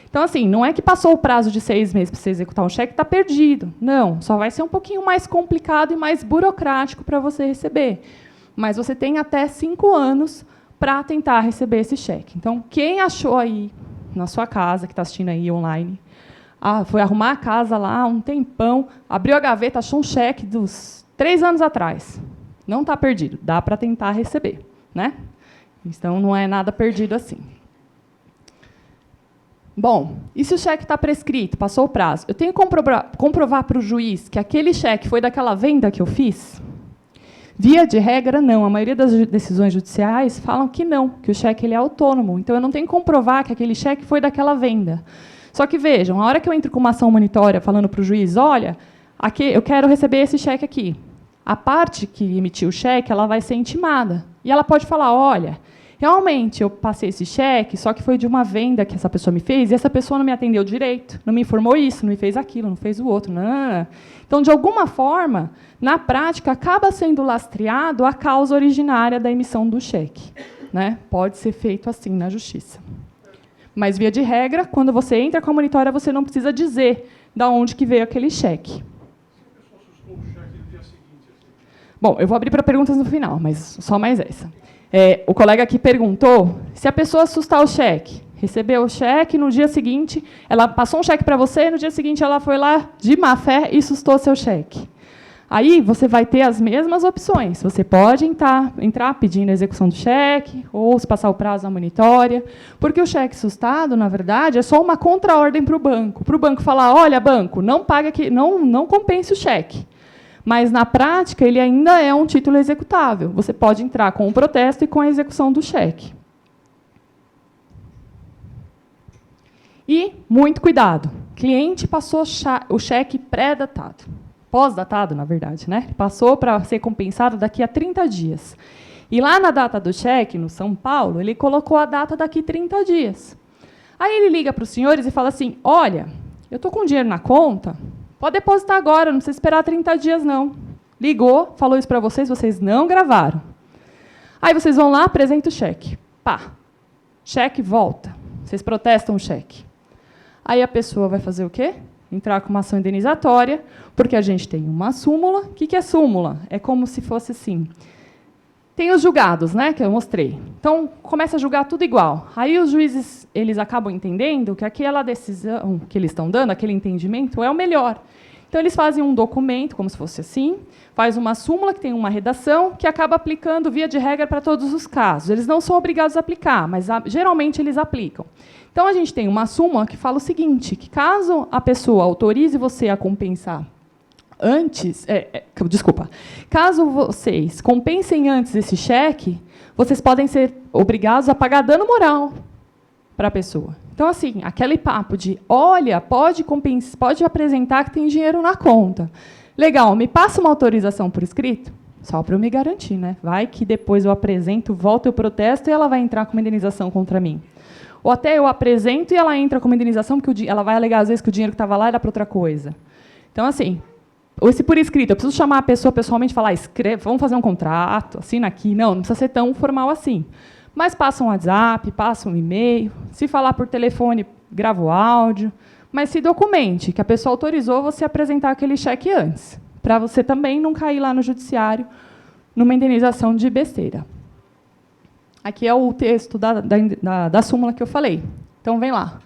Speaker 1: Então, assim, não é que passou o prazo de 6 meses para você executar um cheque, está perdido. Não, só vai ser um pouquinho mais complicado e mais burocrático para você receber. Mas você tem até 5 anos para tentar receber esse cheque. Então, quem achou aí, na sua casa, que está assistindo aí online, foi arrumar a casa lá um tempão, abriu a gaveta, achou um cheque dos 3 anos atrás. Não está perdido, dá para tentar receber, né? Então, não é nada perdido assim. Bom, e se o cheque está prescrito, passou o prazo? Eu tenho que comprovar para o juiz que aquele cheque foi daquela venda que eu fiz? Via de regra, não. A maioria das decisões judiciais falam que não, que o cheque ele é autônomo. Então, eu não tenho que comprovar que aquele cheque foi daquela venda. Só que, vejam, a hora que eu entro com uma ação monitória falando para o juiz, olha, aqui, eu quero receber esse cheque aqui. A parte que emitiu o cheque ela vai ser intimada. E ela pode falar, olha, realmente eu passei esse cheque, só que foi de uma venda que essa pessoa me fez, e essa pessoa não me atendeu direito, não me informou isso, não me fez aquilo, não fez o outro. Não. Então, de alguma forma, na prática, acaba sendo lastreado a causa originária da emissão do cheque, né? Pode ser feito assim na justiça. Mas, via de regra, quando você entra com a monitória, você não precisa dizer de onde que veio aquele cheque. Bom, eu vou abrir para perguntas no final, mas só mais essa. O colega aqui perguntou se a pessoa assustar o cheque, recebeu o cheque, no dia seguinte, ela passou um cheque para você, no dia seguinte ela foi lá de má fé e assustou seu cheque. Aí você vai ter as mesmas opções. Você pode entrar pedindo a execução do cheque, ou se passar o prazo na monitória, porque o cheque assustado, na verdade, é só uma contraordem para o banco. Para o banco falar, olha, banco, não pague aqui, não compense o cheque. Mas, na prática, ele ainda é um título executável. Você pode entrar com o protesto e com a execução do cheque. E, muito cuidado, cliente passou o cheque pré-datado. Pós-datado, na verdade, né? Passou para ser compensado daqui a 30 dias. E lá na data do cheque, no São Paulo, ele colocou a data daqui 30 dias. Aí ele liga para os senhores e fala assim, olha, eu estou com dinheiro na conta, pode depositar agora, não precisa esperar 30 dias, não. Ligou, falou isso para vocês não gravaram. Aí vocês vão lá, apresentam o cheque. Pá, cheque volta. Vocês protestam o cheque. Aí a pessoa vai fazer o quê? Entrar com uma ação indenizatória, porque a gente tem uma súmula. O que é súmula? É como se fosse assim. Tem os julgados, né, que eu mostrei. Então, começa a julgar tudo igual. Aí os juízes eles acabam entendendo que aquela decisão que eles estão dando, aquele entendimento, é o melhor. Então, eles fazem um documento, como se fosse assim, faz uma súmula que tem uma redação, que acaba aplicando, via de regra, para todos os casos. Eles não são obrigados a aplicar, mas geralmente eles aplicam. Então, a gente tem uma súmula que fala o seguinte, que caso a pessoa autorize você a compensar caso vocês compensem antes esse cheque, vocês podem ser obrigados a pagar dano moral para a pessoa. Então, assim, aquele papo de, olha, pode apresentar que tem dinheiro na conta. Legal, me passa uma autorização por escrito? Só para eu me garantir, né? Vai que depois eu apresento, volto, eu protesto e ela vai entrar com uma indenização contra mim. Ou até eu apresento e ela entra como indenização, porque ela vai alegar, às vezes, que o dinheiro que estava lá era para outra coisa. Então, assim, esse por escrito, eu preciso chamar a pessoa pessoalmente e falar, escreve, vamos fazer um contrato, assina aqui. Não precisa ser tão formal assim. Mas passa um WhatsApp, passa um e-mail, se falar por telefone, grava o áudio, mas se documente que a pessoa autorizou você apresentar aquele cheque antes, para você também não cair lá no judiciário numa indenização de besteira. Aqui é o texto da súmula que eu falei. Então, vem lá.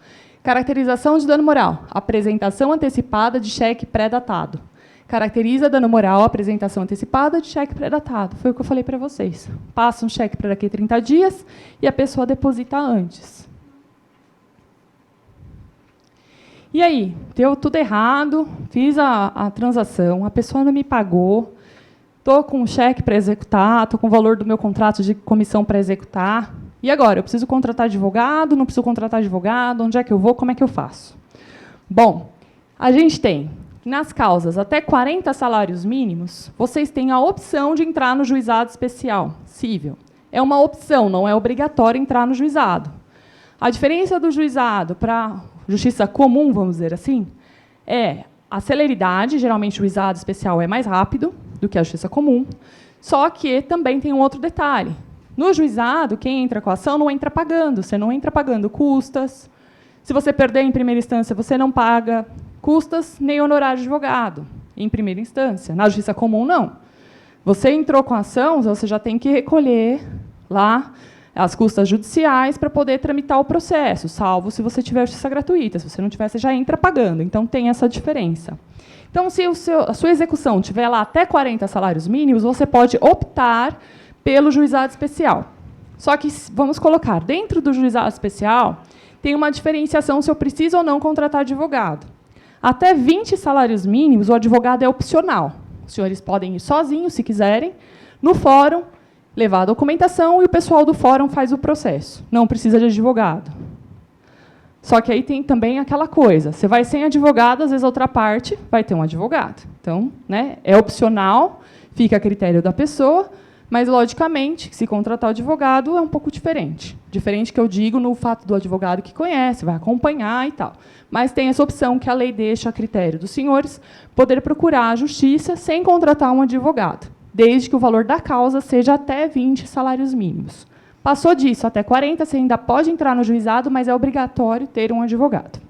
Speaker 1: Caracterização de dano moral. Apresentação antecipada de cheque pré-datado. Caracteriza dano moral a apresentação antecipada de cheque pré-datado. Foi o que eu falei para vocês. Passa um cheque para daqui a 30 dias e a pessoa deposita antes. E aí? Deu tudo errado, fiz a transação, a pessoa não me pagou, estou com um cheque para executar, estou com o valor do meu contrato de comissão para executar. E agora? Eu preciso contratar advogado? Não preciso contratar advogado? Onde é que eu vou? Como é que eu faço? Bom, a gente tem, nas causas até 40 salários mínimos, vocês têm a opção de entrar no juizado especial cível. É uma opção, não é obrigatório entrar no juizado. A diferença do juizado para justiça comum, vamos dizer assim, é a celeridade. Geralmente, o juizado especial é mais rápido do que a justiça comum, só que também tem um outro detalhe. No juizado, quem entra com a ação não entra pagando, você não entra pagando custas. Se você perder em primeira instância, você não paga custas nem honorário de advogado, em primeira instância. Na justiça comum, não. Você entrou com a ação, você já tem que recolher lá as custas judiciais para poder tramitar o processo, salvo se você tiver justiça gratuita. Se você não tiver, você já entra pagando. Então, tem essa diferença. Então, se a sua execução tiver lá até 40 salários mínimos, você pode optar pelo juizado especial. Só que, vamos colocar, dentro do juizado especial, tem uma diferenciação se eu preciso ou não contratar advogado. Até 20 salários mínimos, o advogado é opcional. Os senhores podem ir sozinhos, se quiserem, no fórum, levar a documentação e o pessoal do fórum faz o processo. Não precisa de advogado. Só que aí tem também aquela coisa, você vai sem advogado, às vezes a outra parte vai ter um advogado. Então, né, é opcional, fica a critério da pessoa, mas, logicamente, se contratar o advogado é um pouco diferente. Diferente que eu digo no fato do advogado que conhece, vai acompanhar e tal. Mas tem essa opção que a lei deixa a critério dos senhores poder procurar a justiça sem contratar um advogado, desde que o valor da causa seja até 20 salários mínimos. Passou disso até 40, você ainda pode entrar no juizado, mas é obrigatório ter um advogado.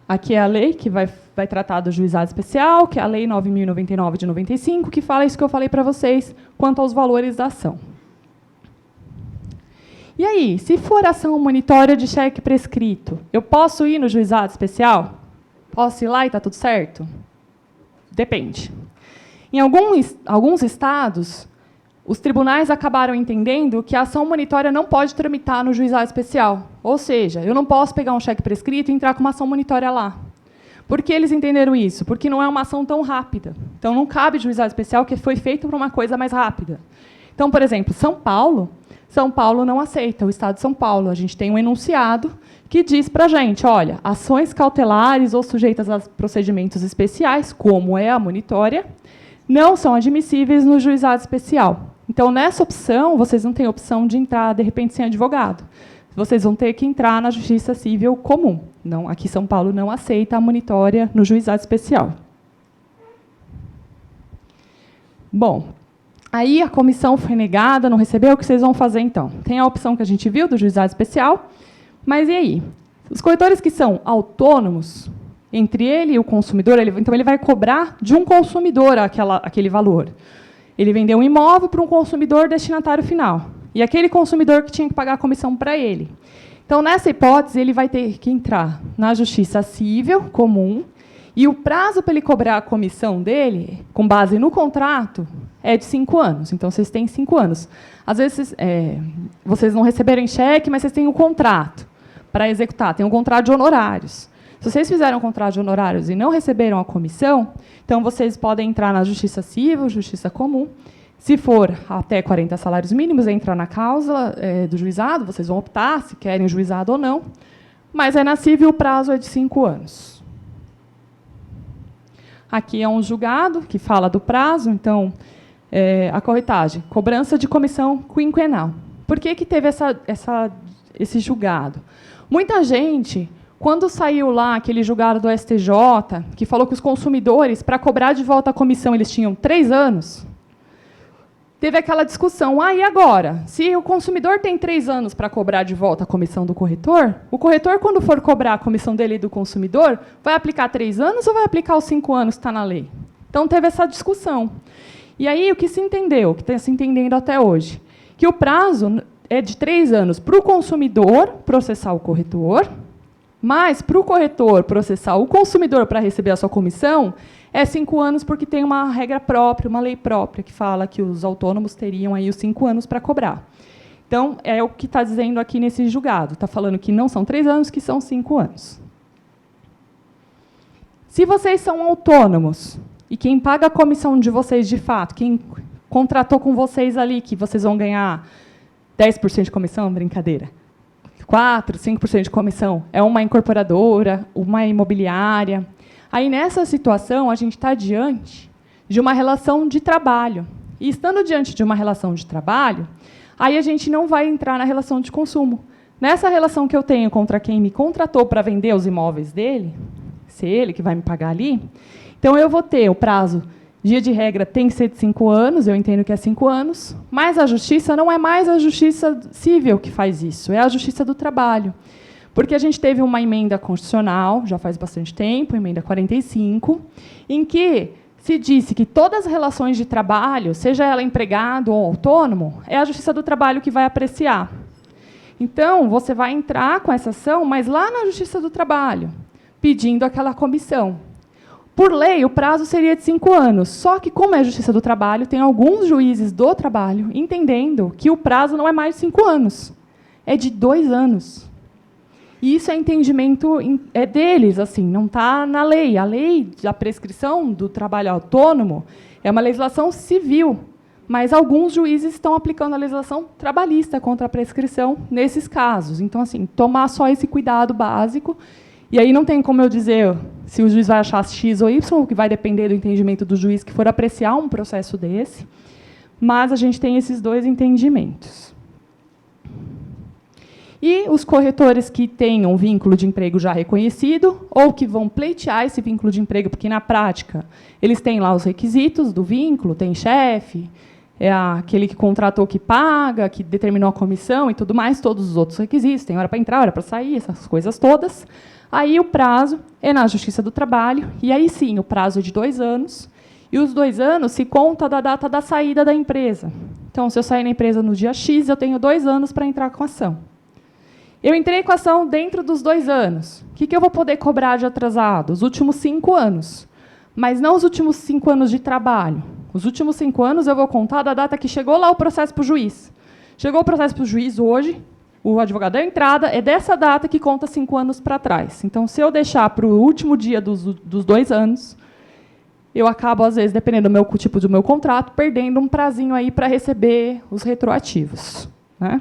Speaker 1: Aqui é a lei que vai tratar do juizado especial, que é a Lei 9.099 de 95, que fala isso que eu falei para vocês quanto aos valores da ação. E aí, se for ação monitória de cheque prescrito, eu posso ir no juizado especial? Posso ir lá e está tudo certo? Depende. Em alguns estados, os tribunais acabaram entendendo que a ação monitória não pode tramitar no juizado especial. Ou seja, eu não posso pegar um cheque prescrito e entrar com uma ação monitória lá. Por que eles entenderam isso? Porque não é uma ação tão rápida. Então, não cabe juizado especial, que foi feito para uma coisa mais rápida. Então, por exemplo, São Paulo não aceita, o Estado de São Paulo. A gente tem um enunciado que diz para a gente, olha, ações cautelares ou sujeitas a procedimentos especiais, como é a monitória, não são admissíveis no juizado especial. Então, nessa opção, vocês não têm opção de entrar, de repente, sem advogado. Vocês vão ter que entrar na justiça civil comum. Não, aqui São Paulo não aceita a monitória no juizado especial. Bom, aí a comissão foi negada, não recebeu, o que vocês vão fazer, então? Tem a opção que a gente viu do juizado especial, mas e aí? Os corretores que são autônomos, entre ele e o consumidor, então ele vai cobrar de um consumidor aquele valor. Ele vendeu um imóvel para um consumidor destinatário final. E aquele consumidor que tinha que pagar a comissão para ele. Então, nessa hipótese, ele vai ter que entrar na justiça civil comum, e o prazo para ele cobrar a comissão dele, com base no contrato, é de 5 anos. Então, vocês têm 5 anos. Às vezes, vocês não receberam em cheque, mas vocês têm um contrato para executar. Tem um contrato de honorários. Se vocês fizeram um contrato de honorários e não receberam a comissão, então vocês podem entrar na justiça civil, justiça comum. Se for até 40 salários mínimos, entra na causa do juizado, vocês vão optar se querem juizado ou não. Mas na civil o prazo é de 5 anos. Aqui é um julgado que fala do prazo, então, a corretagem, cobrança de comissão quinquenal. Por que teve esse julgado? Muita gente, quando saiu lá aquele julgado do STJ, que falou que os consumidores, para cobrar de volta a comissão, eles tinham 3 anos, teve aquela discussão, e agora? Se o consumidor tem 3 anos para cobrar de volta a comissão do corretor, o corretor, quando for cobrar a comissão dele e do consumidor, vai aplicar 3 anos ou vai aplicar os 5 anos que está na lei? Então, teve essa discussão. E aí, o que se entendeu, o que está se entendendo até hoje, que o prazo é de 3 anos para o consumidor processar o corretor, mas para o corretor processar o consumidor para receber a sua comissão, é 5 anos, porque tem uma regra própria, uma lei própria, que fala que os autônomos teriam aí os 5 anos para cobrar. Então, é o que está dizendo aqui nesse julgado. Está falando que não são 3 anos, que são 5 anos. Se vocês são autônomos, e quem paga a comissão de vocês, de fato, quem contratou com vocês ali, que vocês vão ganhar 10% de comissão, brincadeira, 4%, 5% de comissão, é uma incorporadora, uma imobiliária. Aí, nessa situação, a gente está diante de uma relação de trabalho. E, estando diante de uma relação de trabalho, aí a gente não vai entrar na relação de consumo. Nessa relação que eu tenho contra quem me contratou para vender os imóveis dele, se ele que vai me pagar ali, então eu vou ter o prazo, dia de regra tem que ser de 5 anos, eu entendo que é 5 anos, mas a justiça não é mais a justiça civil que faz isso, é a justiça do trabalho. Porque a gente teve uma emenda constitucional, já faz bastante tempo, emenda 45, em que se disse que todas as relações de trabalho, seja ela empregado ou autônomo, é a justiça do trabalho que vai apreciar. Então, você vai entrar com essa ação, mas lá na justiça do trabalho, pedindo aquela comissão. Por lei, o prazo seria de 5 anos, só que, como é a Justiça do Trabalho, tem alguns juízes do trabalho entendendo que o prazo não é mais de 5 anos, é de 2 anos. E isso é entendimento deles, assim, não está na lei. A lei da prescrição do trabalho autônomo é uma legislação civil, mas alguns juízes estão aplicando a legislação trabalhista contra a prescrição nesses casos. Então, assim, tomar só esse cuidado básico. E aí não tem como eu dizer se o juiz vai achar X ou Y, o que vai depender do entendimento do juiz que for apreciar um processo desse, mas a gente tem esses 2 entendimentos. E os corretores que têm um vínculo de emprego já reconhecido, ou que vão pleitear esse vínculo de emprego, porque, na prática, eles têm lá os requisitos do vínculo, tem chefe, é aquele que contratou que paga, que determinou a comissão e tudo mais, todos os outros requisitos, tem hora para entrar, hora para sair, essas coisas todas. Aí o prazo é na Justiça do Trabalho, e aí sim, o prazo é de 2 anos, e os 2 anos se conta da data da saída da empresa. Então, se eu sair na empresa no dia X, eu tenho 2 anos para entrar com a ação. Eu entrei com a ação dentro dos 2 anos. O que eu vou poder cobrar de atrasado? Os últimos 5 anos. Mas não os últimos 5 anos de trabalho. Os últimos 5 anos eu vou contar da data que chegou lá o processo para o juiz. Chegou o processo para o juiz hoje, o advogado deu entrada, é dessa data que conta 5 anos para trás. Então, se eu deixar para o último dia dos 2 anos, eu acabo, às vezes, dependendo do meu tipo do meu contrato, perdendo um prazinho aí para receber os retroativos, né?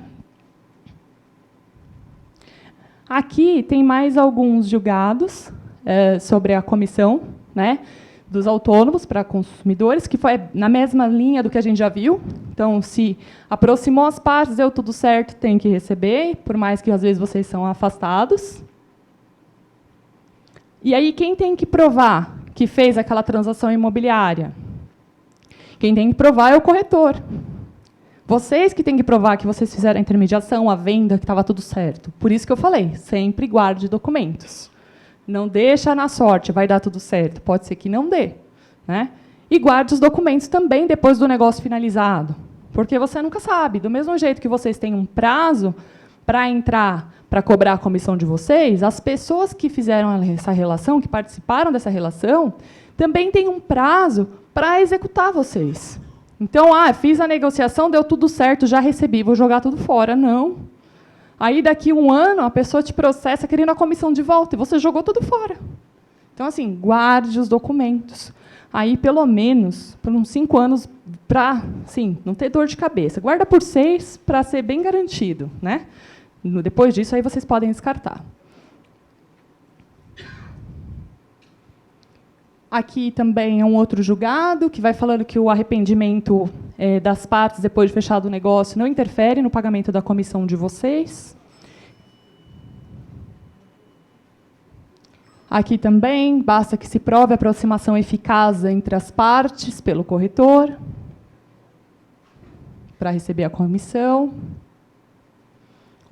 Speaker 1: Aqui tem mais alguns julgados sobre a comissão, né, dos autônomos para consumidores, que foi na mesma linha do que a gente já viu. Então, se aproximou as partes, deu tudo certo, tem que receber, por mais que, às vezes, vocês são afastados. E aí, quem tem que provar que fez aquela transação imobiliária? Quem tem que provar é o corretor. Vocês que têm que provar que vocês fizeram a intermediação, a venda, que estava tudo certo. Por isso que eu falei, sempre guarde documentos. Não deixa na sorte, vai dar tudo certo. Pode ser que não dê, né? E guarde os documentos também depois do negócio finalizado, porque você nunca sabe. Do mesmo jeito que vocês têm um prazo para entrar, para cobrar a comissão de vocês, as pessoas que fizeram essa relação, que participaram dessa relação, também têm um prazo para executar vocês. Então, fiz a negociação, deu tudo certo, já recebi, vou jogar tudo fora. Não. Aí, daqui 1 ano, a pessoa te processa querendo a comissão de volta, e você jogou tudo fora. Então, assim, guarde os documentos. Aí, pelo menos, por uns 5 anos, para, sim, não ter dor de cabeça. Guarda por 6 para ser bem garantido, né? Depois disso, aí vocês podem descartar. Aqui também é um outro julgado, que vai falando que o arrependimento das partes depois de fechado o negócio não interfere no pagamento da comissão de vocês. Aqui também, basta que se prove a aproximação eficaz entre as partes pelo corretor para receber a comissão.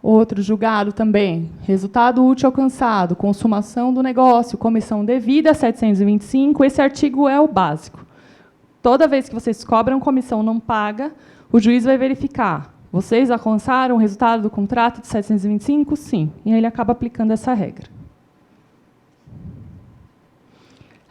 Speaker 1: Outro julgado também, resultado útil alcançado, consumação do negócio, comissão devida, 725, esse artigo é o básico. Toda vez que vocês cobram comissão não paga, o juiz vai verificar. Vocês alcançaram o resultado do contrato de 725? Sim. E ele acaba aplicando essa regra.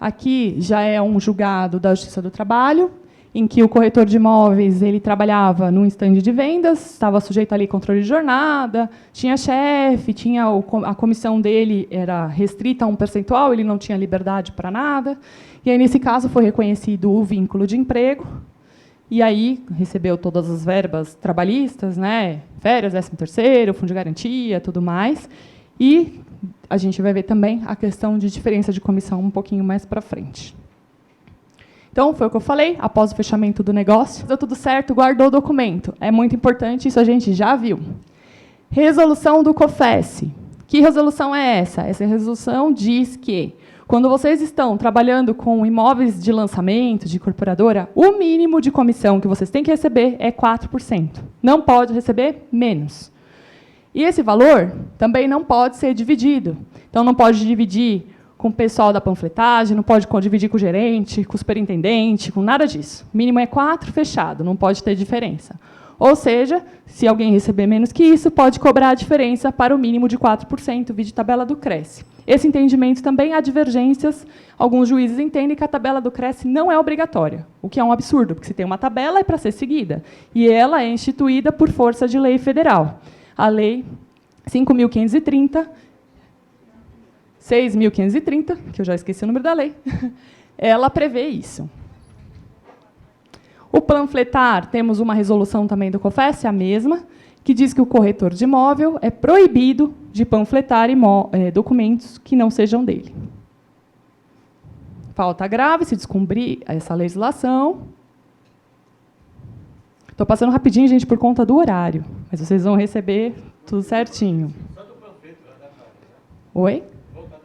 Speaker 1: Aqui já é um julgado da Justiça do Trabalho, em que o corretor de imóveis ele trabalhava num estande de vendas, estava sujeito ali controle de jornada, tinha chefe, tinha a comissão dele era restrita a um percentual, ele não tinha liberdade para nada. E aí, nesse caso, foi reconhecido o vínculo de emprego, e aí recebeu todas as verbas trabalhistas, né, férias, 13º, fundo de garantia, tudo mais. E a gente vai ver também a questão de diferença de comissão um pouquinho mais para frente. Então, foi o que eu falei, após o fechamento do negócio, deu tudo certo, guardou o documento. É muito importante, isso a gente já viu. Resolução do COFES. Que resolução é essa? Essa resolução diz que, quando vocês estão trabalhando com imóveis de lançamento, de incorporadora, o mínimo de comissão que vocês têm que receber é 4%. Não pode receber menos. E esse valor também não pode ser dividido. Então, não pode dividir com o pessoal da panfletagem, não pode dividir com o gerente, com o superintendente, com nada disso. O mínimo é 4, fechado, não pode ter diferença. Ou seja, se alguém receber menos que isso, pode cobrar a diferença para o mínimo de 4%, vide tabela do Cresce. Esse entendimento também há divergências. Alguns juízes entendem que a tabela do Cresce não é obrigatória, o que é um absurdo, porque se tem uma tabela é para ser seguida. E ela é instituída por força de lei federal. A Lei 5.530, 6.530, que eu já esqueci o número da lei, ela prevê isso. O panfletar, temos uma resolução também do COFES, a mesma, que diz que o corretor de imóvel é proibido de panfletar documentos que não sejam dele. Falta grave se descumprir essa legislação. Estou passando rapidinho, gente, por conta do horário, mas vocês vão receber tudo certinho. Oi?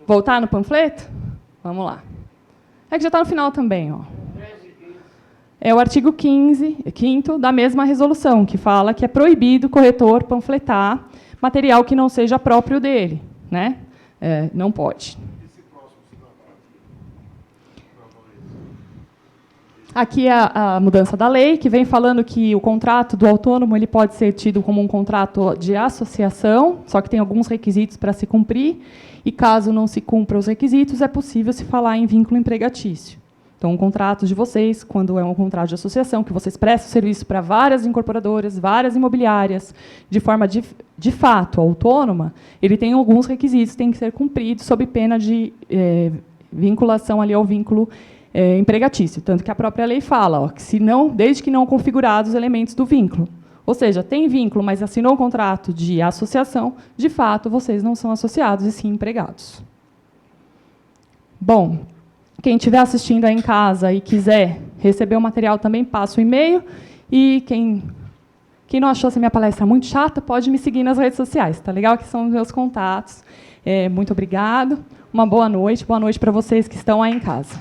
Speaker 1: Voltar no panfleto? Vamos lá. É que já está no final também. Ó. É o artigo 5º da mesma resolução, que fala que é proibido o corretor panfletar material que não seja próprio dele. Né? Não pode. Aqui é a mudança da lei, que vem falando que o contrato do autônomo ele pode ser tido como um contrato de associação, só que tem alguns requisitos para se cumprir, e caso não se cumpra os requisitos, é possível se falar em vínculo empregatício. Então, o contrato de vocês, quando é um contrato de associação, que vocês prestam serviço para várias incorporadoras, várias imobiliárias, de forma de fato autônoma, ele tem alguns requisitos que têm que ser cumpridos sob pena de vinculação ali ao vínculo empregatício, tanto que a própria lei fala, ó, que se não, desde que não configurados os elementos do vínculo. Ou seja, tem vínculo, mas assinou um contrato de associação, de fato, vocês não são associados, e sim empregados. Bom, quem estiver assistindo aí em casa e quiser receber o material, também passa o e-mail. E quem não achou essa minha palestra muito chata, pode me seguir nas redes sociais, tá legal? Que são os meus contatos. Muito obrigado. Uma boa noite para vocês que estão aí em casa.